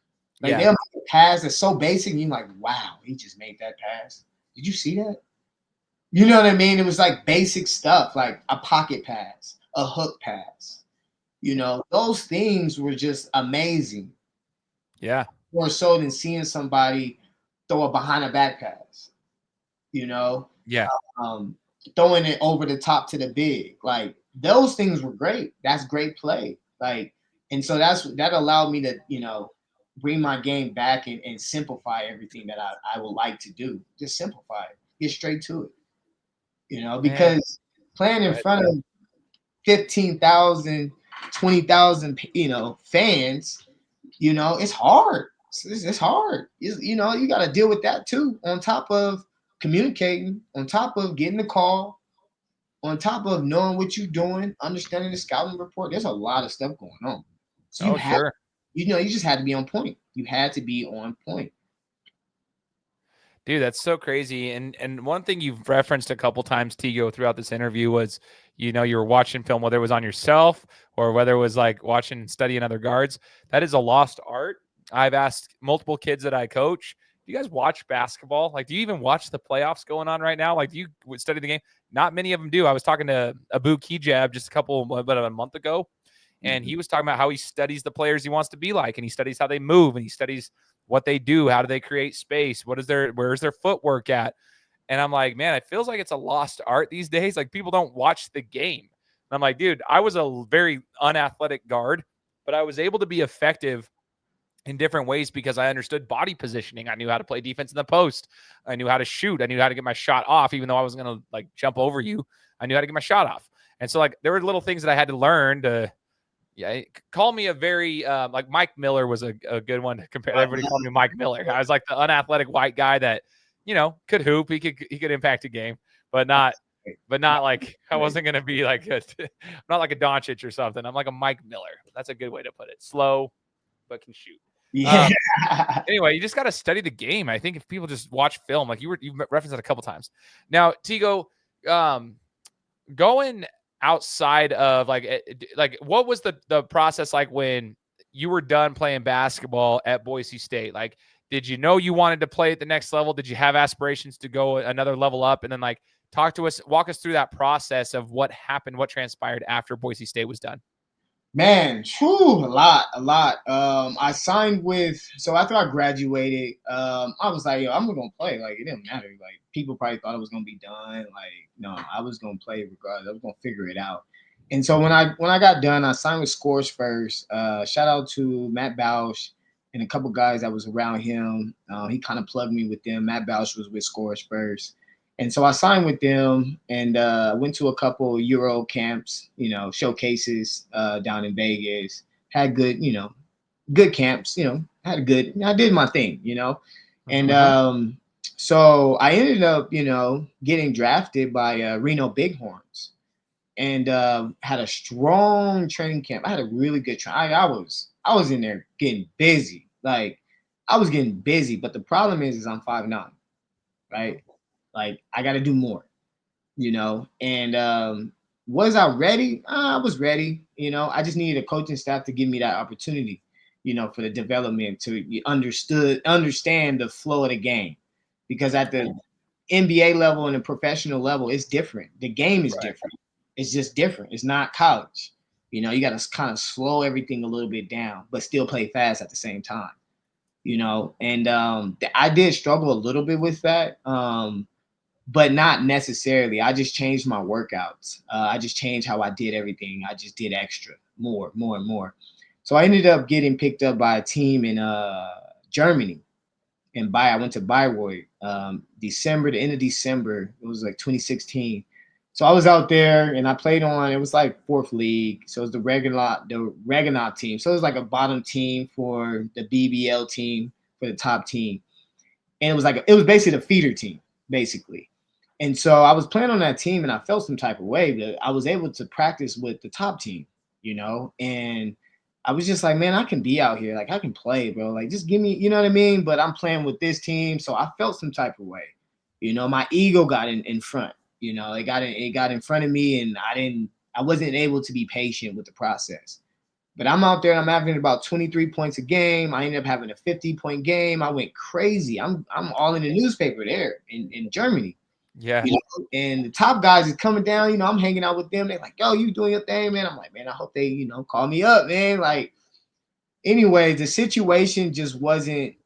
Like Yeah. they'll make a pass that's so basic, and you're like, wow, he just made that pass. Did you see that? You know what I mean? It was like basic stuff, like a pocket pass, a hook pass. Those things were just amazing. Yeah. More so than seeing somebody throw a behind a back pass, you know, Yeah. um, throwing it over the top to the big. Like those things were great. That's great play. Like, and so that allowed me to, bring my game back and simplify everything that I would like to do. Just simplify it. Get straight to it. Man. Because playing in Right. front of 15,000, 20,000, fans, You know, it's hard. It's hard. You know, you got to deal with that too. On top of communicating, on top of getting the call, on top of knowing what you're doing, understanding the scouting report. There's a lot of stuff going on. So Oh, sure. you know, you just had to be on point. You had to be on point. Dude, that's so crazy. And one thing you've referenced a couple times, Tigo, throughout this interview was, you know, you were watching film, whether it was on yourself or whether it was like watching and studying other guards. That is a lost art. I've asked multiple kids that I coach, do you guys watch basketball? Like, do you even watch the playoffs going on right now? Like, do you study the game? Not many of them do. I was talking to Abu Kijab just about a month ago, and he was talking about how he studies the players he wants to be like, and he studies how they move, and he studies what they do, how do they create space, where's their footwork at. And I'm like, man, it feels like it's a lost art these days. Like, people don't watch the game. And I'm like, dude, I was a very unathletic guard, but I was able to be effective in different ways because I understood body positioning. I knew how to play defense in the post. I knew how to shoot. I knew how to get my shot off, even though I wasn't going to like jump over you. I knew how to get my shot off. And so like there were little things that I had to learn to, yeah, call me a very like Mike Miller was a good one to compare. Everybody called me Mike Miller. I was like the unathletic white guy that, you know, could hoop. He could impact a game, but not like I wasn't gonna be like not like a Doncic or something. I'm like a Mike Miller. That's a good way to put it. Slow, but can shoot. Yeah. Anyway, you just got to study the game. I think if people just watch film, like you've referenced that a couple times. Now, Tigo, going outside of like what was the process like when you were done playing basketball at Boise State? Like, did you know you wanted to play at the next level? Did you have aspirations to go another level up? And then like walk us through that process of what happened, what transpired after Boise State was done. Man, whew, a lot. I signed so after I graduated, I was like, yo, I'm gonna play. Like, it didn't matter. Like, people probably thought I was gonna be done. Like, no, I was gonna play regardless. I was gonna figure it out. And so when I got done, I signed with Scores First. Shout out to Matt Bausch and a couple guys that was around him. He kind of plugged me with them. Matt Bausch was with Scores First. And so I signed with them and went to a couple Euro camps, you know, showcases down in Vegas. Had good, you know, good camps, you know, I did my thing, you know. And so I ended up, you know, getting drafted by Reno Bighorns and had a strong training camp. I had a really good training. I was in there getting busy. Like, I was getting busy, but the problem is I'm 5'9", right? Like, I got to do more, you know. And was I ready? I was ready. You know, I just needed a coaching staff to give me that opportunity, you know, for the development to understand the flow of the game, because at the NBA level and the professional level, it's different. The game is different. It's just different. It's not college. You know, you got to kind of slow everything a little bit down, but still play fast at the same time. You know, and I did struggle a little bit with that. But not necessarily. I just changed my workouts. I just changed how I did everything. I just did extra, more and more. So I ended up getting picked up by a team in Germany. And I went to Bayreuth, the end of December. It was like 2016. So I was out there and I played on, it was like fourth league. So it was the Regenat team. So it was like a bottom team for the BBL team, for the top team. And it was basically the feeder team, basically. And so I was playing on that team and I felt some type of way, but I was able to practice with the top team, you know, and I was just like, man, I can be out here. Like, I can play, bro. Like, just give me, you know what I mean? But I'm playing with this team. So I felt some type of way, you know, my ego got in front, you know, it got in front of me, and I wasn't able to be patient with the process. But I'm out there and I'm having about 23 points a game. I ended up having a 50-point game. I went crazy. I'm all in the newspaper there in Germany. Yeah. You know, and the top guys is coming down, you know, I'm hanging out with them. They're like, yo, you doing your thing, man. I'm like, man, I hope they, you know, call me up, man. Like, anyway, the situation just wasn't,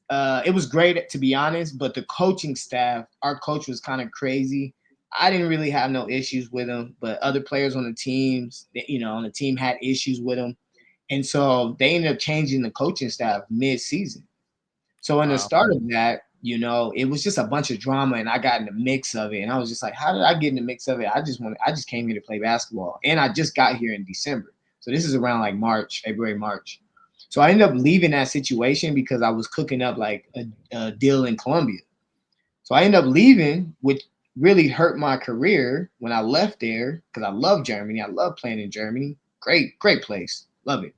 it was great, to be honest, but the coaching staff, our coach was kind of crazy. I didn't really have no issues with him, but other players on the teams, you know, on the team had issues with him. And so they ended up changing the coaching staff mid-season. So in the start of that, you know, it was just a bunch of drama, and I got in the mix of it. And I was just like, how did I get in the mix of it? I just came here to play basketball. And I just got here in December. So this is around like February, March. So I ended up leaving that situation because I was cooking up like a deal in Colombia. So I ended up leaving, which really hurt my career when I left there because I love Germany. I love playing in Germany. Great, great place. Love it.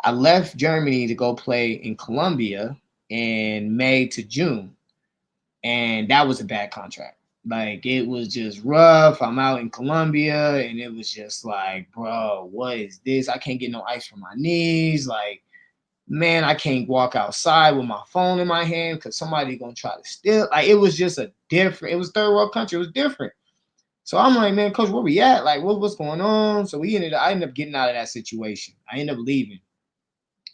I left Germany to go play in Colombia in May to June. And that was a bad contract. Like it was just rough. I'm out in Colombia and it was just like, bro, what is this? I can't get no ice for my knees. Like, man, I can't walk outside with my phone in my hand because somebody gonna try to steal. Like it was just it was third world country. It was different. So I'm like, man, coach, where we at? Like, what's going on? So I ended up getting out of that situation. I ended up leaving.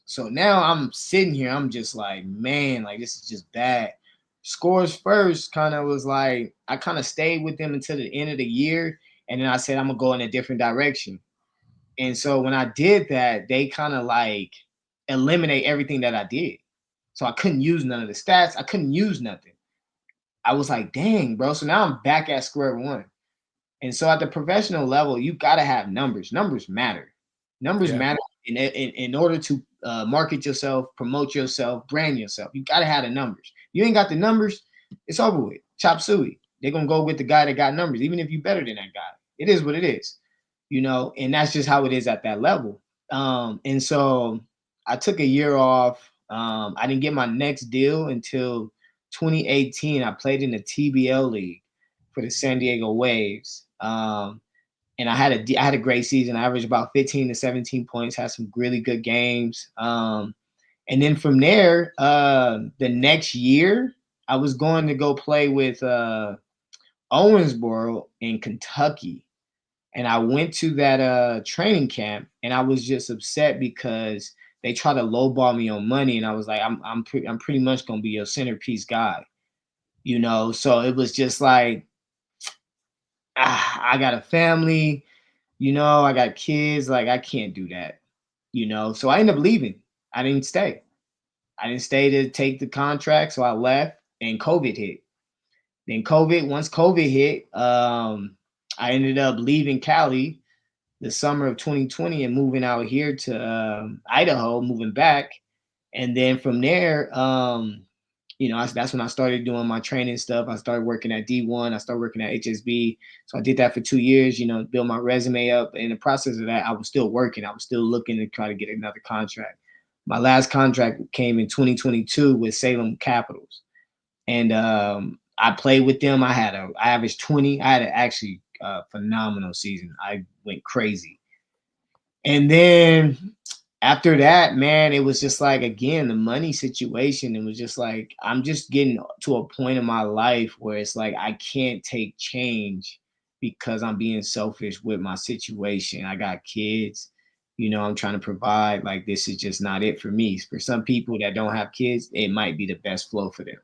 So now I'm sitting here, I'm just like, man, like this is just bad. Scores first kind of was like, I kind of stayed with them until the end of the year. And then I said, I'm gonna go in a different direction. And so when I did that, they kind of like eliminate everything that I did. So I couldn't use none of the stats. I couldn't use nothing. I was like, dang, bro. So now I'm back at square one. And so at the professional level, you got to have numbers. Numbers matter. Numbers Yeah. matter in order to market yourself, promote yourself, brand yourself. You got to have the numbers. You ain't got the numbers, it's over with. Chop suey. They're going to go with the guy that got numbers, even if you're better than that guy. It is what it is, and that's just how it is at that level. And so I took a year off. I didn't get my next deal until 2018. I played in the TBL league for the San Diego Waves. And I had a great season. I averaged about 15 to 17 points, had some really good games. And then from there, the next year, I was going to go play with Owensboro in Kentucky. And I went to that training camp, and I was just upset because they tried to lowball me on money, and I was like, I'm pretty much gonna be your centerpiece guy, So it was just like, I got a family, I got kids, like I can't do that, So I ended up leaving. I didn't stay. I didn't stay to take the contract, so I left, and COVID hit. Once COVID hit, I ended up leaving Cali the summer of 2020 and moving out here to Idaho, moving back. And then from there, that's when I started doing my training stuff. I started working at D1. I started working at HSB. So I did that for 2 years, build my resume up. In the process of that, I was still working. I was still looking to try to get another contract. My last contract came in 2022 with Salem Capitals. And I played with them. I averaged 20. I had actually phenomenal season. I went crazy. And then after that, man, it was just like, again, the money situation. It was just like, I'm just getting to a point in my life where it's like, I can't take change because I'm being selfish with my situation. I got kids, I'm trying to provide. Like, this is just not it for me. For some people that don't have kids, it might be the best flow for them.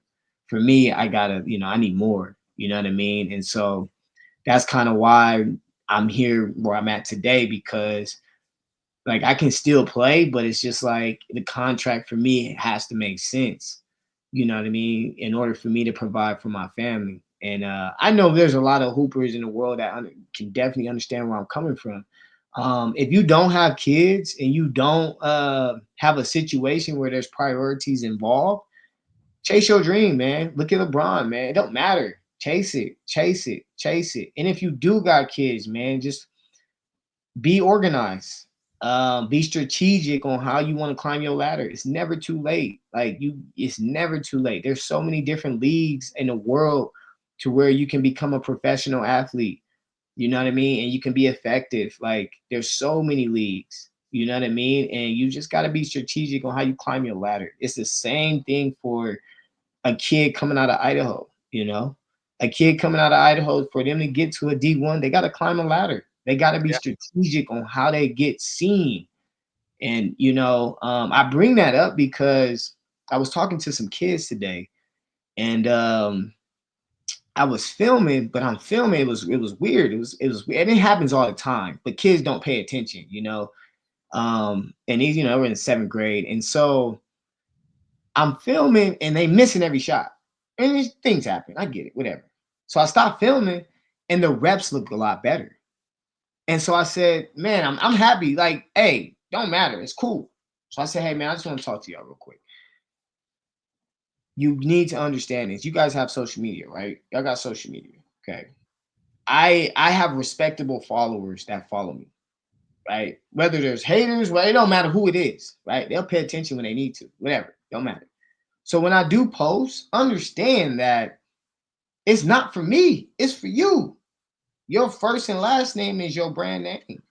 For me, I gotta, I need more, you know what I mean? And so that's kind of why I'm here where I'm at today, because like I can still play, but it's just like the contract for me has to make sense. You know what I mean? In order for me to provide for my family. And I know there's a lot of hoopers in the world that can definitely understand where I'm coming from. If you don't have kids and you don't have a situation where there's priorities involved, chase your dream, man. Look at LeBron, man. It don't matter. Chase it, chase it, chase it. And if you do got kids, man, just be organized. Be strategic on how you want to climb your ladder. It's never too late. It's never too late. There's so many different leagues in the world to where you can become a professional athlete. You know what I mean? And you can be effective. Like, there's so many leagues. You know what I mean? And you just got to be strategic on how you climb your ladder. It's the same thing for a kid coming out of Idaho, a kid coming out of Idaho, for them to get to a D1, they got to climb a ladder. They got to be strategic on how they get seen. And, I bring that up because I was talking to some kids today, and I was filming, but I'm filming. It was weird. It was weird. And it happens all the time, but kids don't pay attention, and these, we're in 7th grade. And so I'm filming and they missing every shot. And things happen. I get it, whatever. So I stopped filming and the reps look a lot better. And so I said, man, I'm happy. Like, hey, don't matter. It's cool. So I said, hey man, I just want to talk to y'all real quick. You need to understand this. You guys have social media, right? Y'all got social media. Okay. I have respectable followers that follow me, right? Whether there's haters, well, it don't matter who it is, right? They'll pay attention when they need to, whatever, don't matter. So when I do post, understand that it's not for me, it's for you. Your first and last name is your brand name.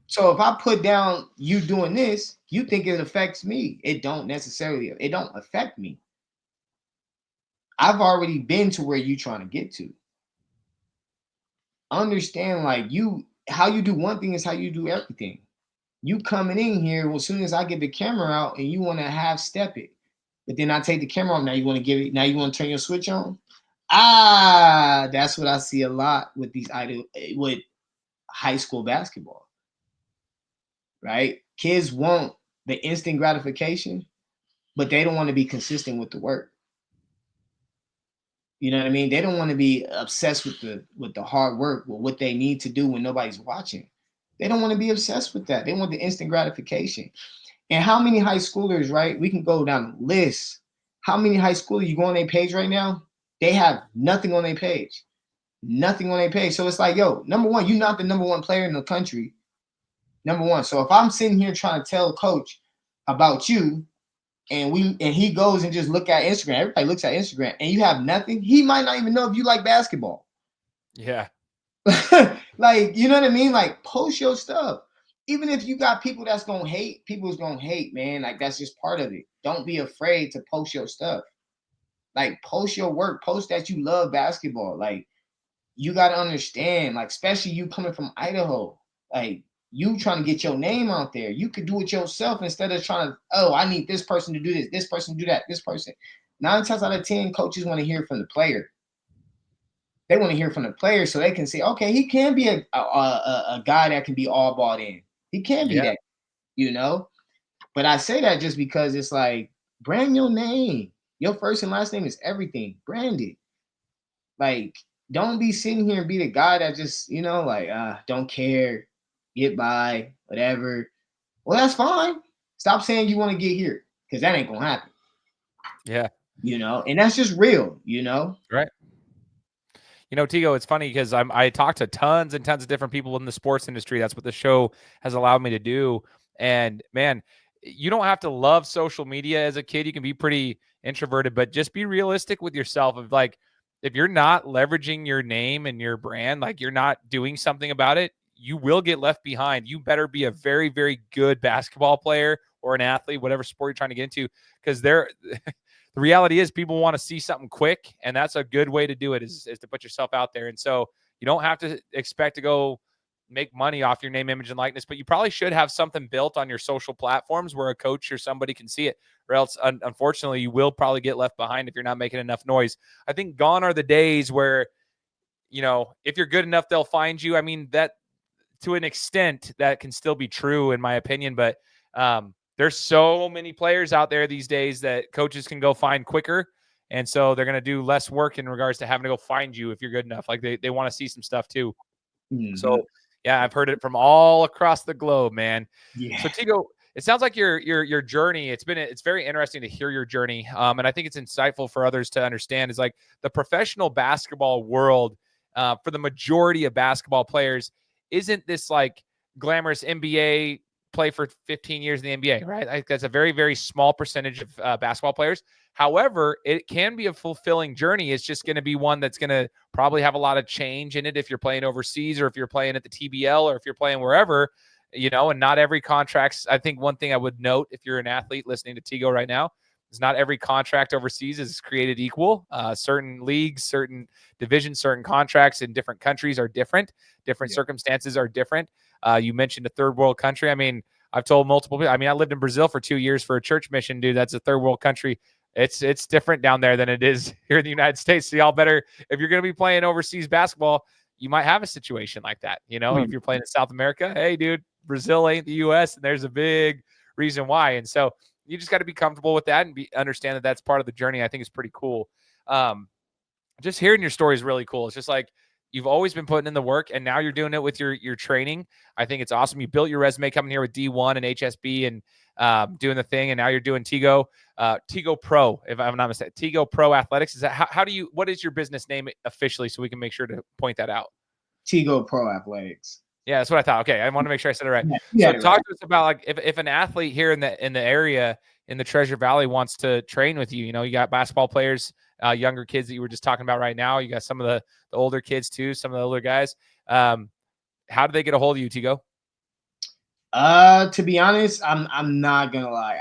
So if I put down you doing this, you think it affects me. It don't necessarily, it don't affect me. I've already been to where you trying to get to. Understand like you, how you do one thing is how you do everything. You coming in here, well, as soon as I get the camera out and you want to half step it, but then I take the camera off, now you want to give it, now you want to turn your switch on. That's what I see a lot with these idol, with high school basketball, right? Kids want the instant gratification, but they don't want to be consistent with the work. You know what I mean? They don't want to be obsessed with the hard work, with what they need to do when nobody's watching. They don't want to be obsessed with that. They want the instant gratification. And how many high schoolers, right? We can go down the list. How many high schoolers you go on their page right now? They have nothing on their page. Nothing on their page. So it's like, yo, number one, you're not the number one player in the country. Number one. So if I'm sitting here trying to tell coach about you, and he goes and just look at Instagram, everybody looks at Instagram, and you have nothing, he might not even know if you like basketball. Yeah. Like, you know what I mean? Like, post your stuff. Even if you got people that's gonna hate, people's gonna hate, man. Like, that's just part of it. Don't be afraid to post your stuff. Like, post your work, post that you love basketball. Like, you gotta understand, like, especially you coming from Idaho, like you trying to get your name out there. You could do it yourself instead of trying to, oh, I need this person to do this person to do that, this person. 9 times out of 10, coaches want to hear from the player. They want to hear from the player so they can say, okay, he can be a guy that can be all bought in. He can be that, you know. But I say that just because it's like, brand your name. Your first and last name is everything. Brand it. Like, don't be sitting here and be the guy that just, you know, like, don't care, get by, whatever. Well, that's fine. Stop saying you want to get here because that ain't gonna happen. Yeah. You know, and that's just real, you know. Right. You know, Tigo, it's funny because I talk to tons and tons of different people in the sports industry. That's what the show has allowed me to do. And man, you don't have to love social media as a kid. You can be pretty introverted, but just be realistic with yourself. Of like, if you're not leveraging your name and your brand, like you're not doing something about it, you will get left behind. You better be a very, very good basketball player or an athlete, whatever sport you're trying to get into, because they're the reality is people want to see something quick, and that's a good way to do it is to put yourself out there. And so you don't have to expect to go make money off your name, image, and likeness, but you probably should have something built on your social platforms where a coach or somebody can see it, or else unfortunately you will probably get left behind if you're not making enough noise. I think gone are the days where, you know, if you're good enough, they'll find you. I mean, that to an extent that can still be true in my opinion, but there's so many players out there these days that coaches can go find quicker. And so they're going to do less work in regards to having to go find you if you're good enough. Like they want to see some stuff too. Mm-hmm. So yeah, I've heard it from all across the globe, man. Yeah. So Tigo, it sounds like your journey, it's very interesting to hear your journey. And I think it's insightful for others to understand is like the professional basketball world, for the majority of basketball players, isn't this like glamorous NBA play for 15 years in the NBA, right? Like that's a very, very small percentage of basketball players. However, it can be a fulfilling journey. It's just going to be one that's going to probably have a lot of change in it if you're playing overseas or if you're playing at the TBL or if you're playing wherever, you know, and not every contract's, I think one thing I would note if you're an athlete listening to Tigo right now is not every contract overseas is created equal. Certain leagues, certain divisions, certain contracts in different countries are different. Different circumstances are different. You mentioned a third world country. I mean, I've told multiple people, I mean, I lived in Brazil for 2 years for a church mission, dude. That's a third world country. It's different down there than it is here in the United States. So y'all better, if you're going to be playing overseas basketball, you might have a situation like that. You know, if you're playing in South America, hey, dude, Brazil ain't the U.S. and there's a big reason why. And so you just got to be comfortable with that and understand that that's part of the journey. I think is pretty cool. Just hearing your story is really cool. It's just like You've always been putting in the work, and now you're doing it with your training. I think it's awesome. You built your resume coming here with D1 and HSB and doing the thing, and now you're doing Tigo Pro, if I'm not mistaken. Tigo Pro Athletics. Is that how do you? What is your business name officially, so we can make sure to point that out? Tigo Pro Athletics. Yeah, that's what I thought. Okay, I want to make sure I said it right. Yeah, So right. talk to us about, like, if an athlete here in the area in the Treasure Valley wants to train with you. You know, you got basketball players, younger kids that you were just talking about right now. You got some of the older kids too, some of the older guys. How do they get a hold of you, Tigo? To be honest, I'm not gonna lie.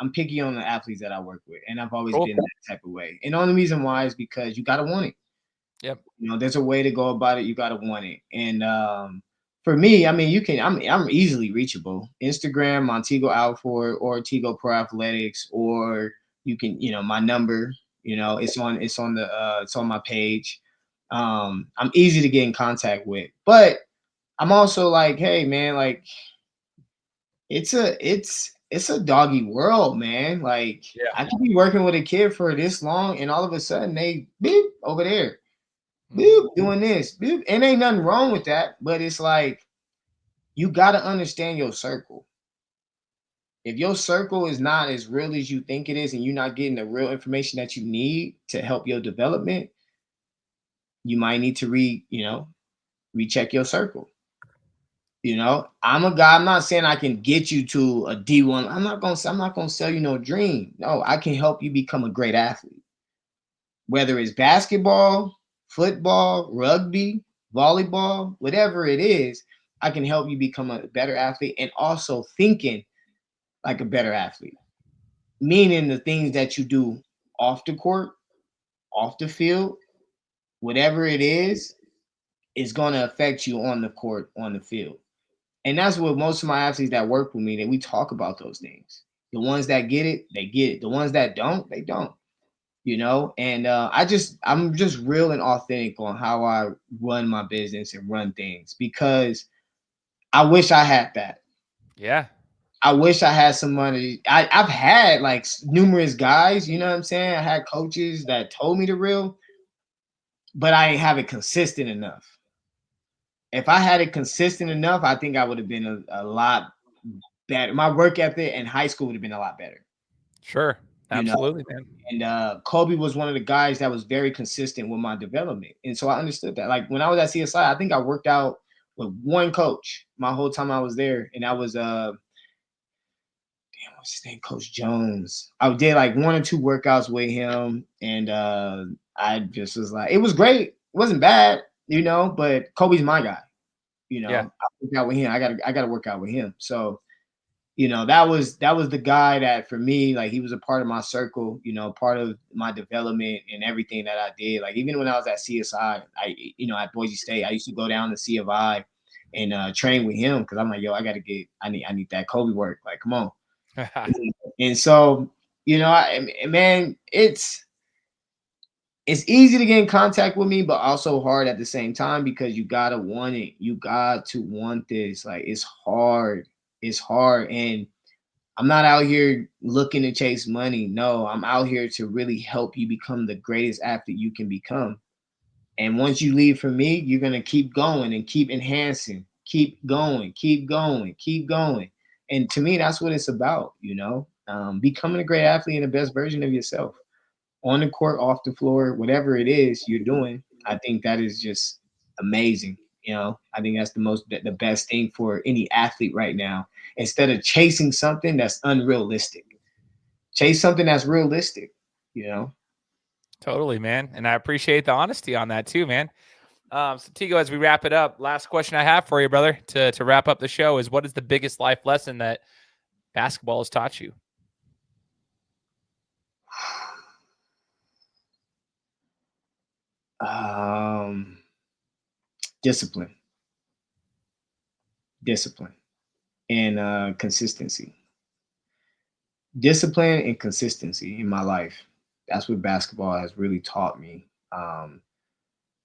I'm picky on the athletes that I work with, and I've always been that type of way. And the only reason why is because you gotta want it. Yep. You know, there's a way to go about it. You gotta want it. And for me, I mean, I'm easily reachable. Instagram, Montigo Alford, or Tigo Pro Athletics, or you can, my number. It's on my page. I'm easy to get in contact with, but I'm also like, hey man, like it's a doggy world, man. Like Yeah. I could be working with a kid for this long, and all of a sudden they beep over there, Mhm. boop, doing this, boop. And ain't nothing wrong with that, but it's like you gotta understand your circle. If your circle is not as real as you think it is, and you're not getting the real information that you need to help your development, you might need to recheck your circle. I'm a guy. I'm not saying I can get you to a D1. I'm not gonna sell you no dream. No, I can help you become a great athlete. Whether it's basketball, football, rugby, volleyball, whatever it is, I can help you become a better athlete and also thinking like a better athlete. Meaning the things that you do off the court, off the field, whatever it is going to affect you on the court, on the field. And that's what most of my athletes that work with me, that we talk about those things. The ones that get it, they get it. The ones that don't, they don't. And I'm just real and authentic on how I run my business and run things, because I wish I had that. Yeah. I wish I had some money. I've had like numerous guys, you know what I'm saying? I had coaches that told me the real, but I ain't have it consistent enough. If I had it consistent enough, I think I would have been a lot better. My work ethic in high school would have been a lot better. Sure. You know, Absolutely, man. and Kobe was one of the guys that was very consistent with my development. And so I understood that. Like when I was at CSI, I think I worked out with one coach my whole time I was there. And that was what's his name? Coach Jones. I did like one or two workouts with him, and I just was like, it was great. It wasn't bad, but Kobe's my guy. Yeah. I work out with him. I gotta work out with him. So that was the guy that for me, like he was a part of my circle, part of my development and everything that I did. Like even when I was at CSI, at Boise State, I used to go down to C of I and train with him, because I'm like, yo, I need that Kobe work. Like, come on. And so, man, it's easy to get in contact with me, but also hard at the same time, because you gotta want it. You got to want this. Like it's hard. It's hard. And I'm not out here looking to chase money. No, I'm out here to really help you become the greatest athlete you can become. And once you leave from me, you're gonna keep going and keep enhancing, keep going, keep going, keep going. And to me, that's what it's about, becoming a great athlete and the best version of yourself on the court, off the floor, whatever it is you're doing. I think that is just amazing. I think that's the best thing for any athlete right now. Instead of chasing something that's unrealistic, chase something that's realistic. Totally, man. And I appreciate the honesty on that too, man. So Tigo, as we wrap it up, last question I have for you, brother, to wrap up the show is, what is the biggest life lesson that basketball has taught you? Discipline, and consistency. Discipline and consistency in my life. That's what basketball has really taught me.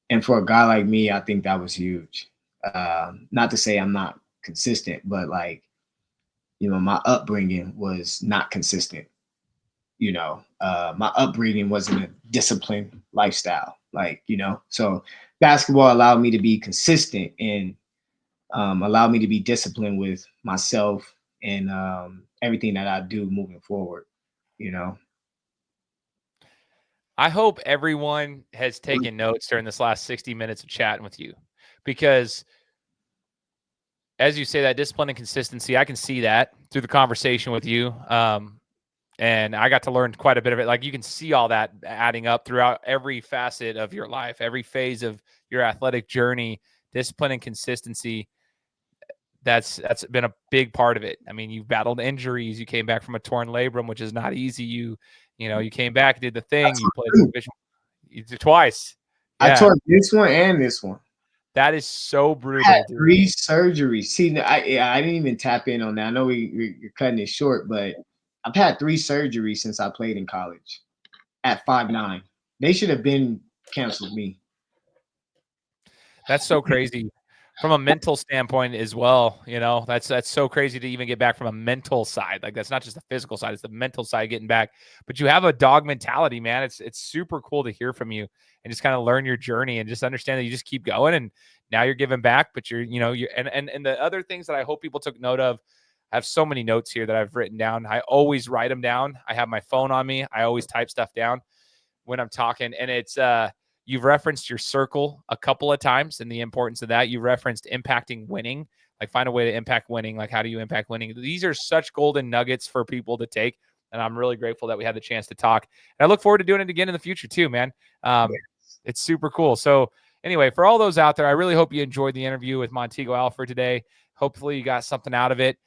And for a guy like me, I think that was huge. Not to say I'm not consistent, but like, my upbringing was not consistent. My upbringing wasn't a disciplined lifestyle, so basketball allowed me to be consistent and allowed me to be disciplined with myself and everything that I do moving forward, you know. I hope everyone has taken notes during this last 60 minutes of chatting with you, because as you say, that discipline and consistency, I can see that through the conversation with you. And I got to learn quite a bit of it. Like, you can see all that adding up throughout every facet of your life, every phase of your athletic journey. Discipline and consistency, that's been a big part of it. I mean, you've battled injuries. You came back from a torn labrum, which is not easy. You came back, did the thing. You played division twice. I Yeah, tore this one and this one. that is so I had brutal, dude. 3 surgeries. See, I didn't even tap in on that. I know you're cutting it short, but I've had 3 surgeries since I played in college at 5'9". They should have been canceled me. That's so crazy from a mental standpoint as well. That's so crazy to even get back from a mental side. Like, that's not just the physical side, it's the mental side getting back. But you have a dog mentality, man. It's super cool to hear from you and just kind of learn your journey and just understand that you just keep going, and now you're giving back. But you're and the other things that I hope people took note of. I have so many notes here that I've written down. I always write them down. I have my phone on me. I always type stuff down when I'm talking, and it's you've referenced your circle a couple of times and the importance of that. You referenced impacting winning, like find a way to impact winning. Like, how do you impact winning? These are such golden nuggets for people to take. And I'm really grateful that we had the chance to talk. And I look forward to doing it again in the future too, man. It's super cool. So anyway, for all those out there, I really hope you enjoyed the interview with Montigo Alford today. Hopefully you got something out of it.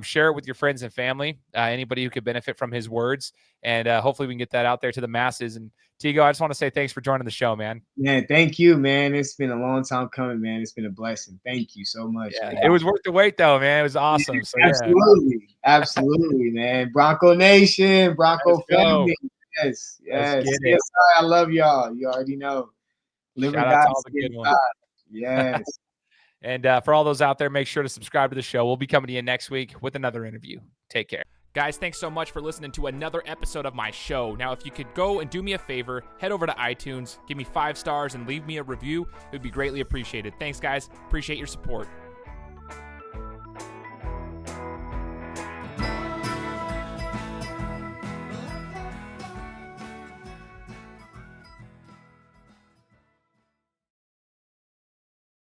Share it with your friends and family, anybody who could benefit from his words. And hopefully we can get that out there to the masses. And Tigo, I just want to say thanks for joining the show, man. Man, thank you, man. It's been a long time coming, man. It's been a blessing. Thank you so much. Yeah, Man. it was worth the wait, though, man. It was awesome. So, absolutely, absolutely, man. Bronco Nation, Bronco family. Yes, yes. I love y'all. You already know. Live Shout and out die, to all the good ones. Yes. And for all those out there, make sure to subscribe to the show. We'll be coming to you next week with another interview. Take care. Guys, thanks so much for listening to another episode of my show. Now, if you could go and do me a favor, head over to iTunes, give me 5 stars, and leave me a review, it would be greatly appreciated. Thanks, guys. Appreciate your support.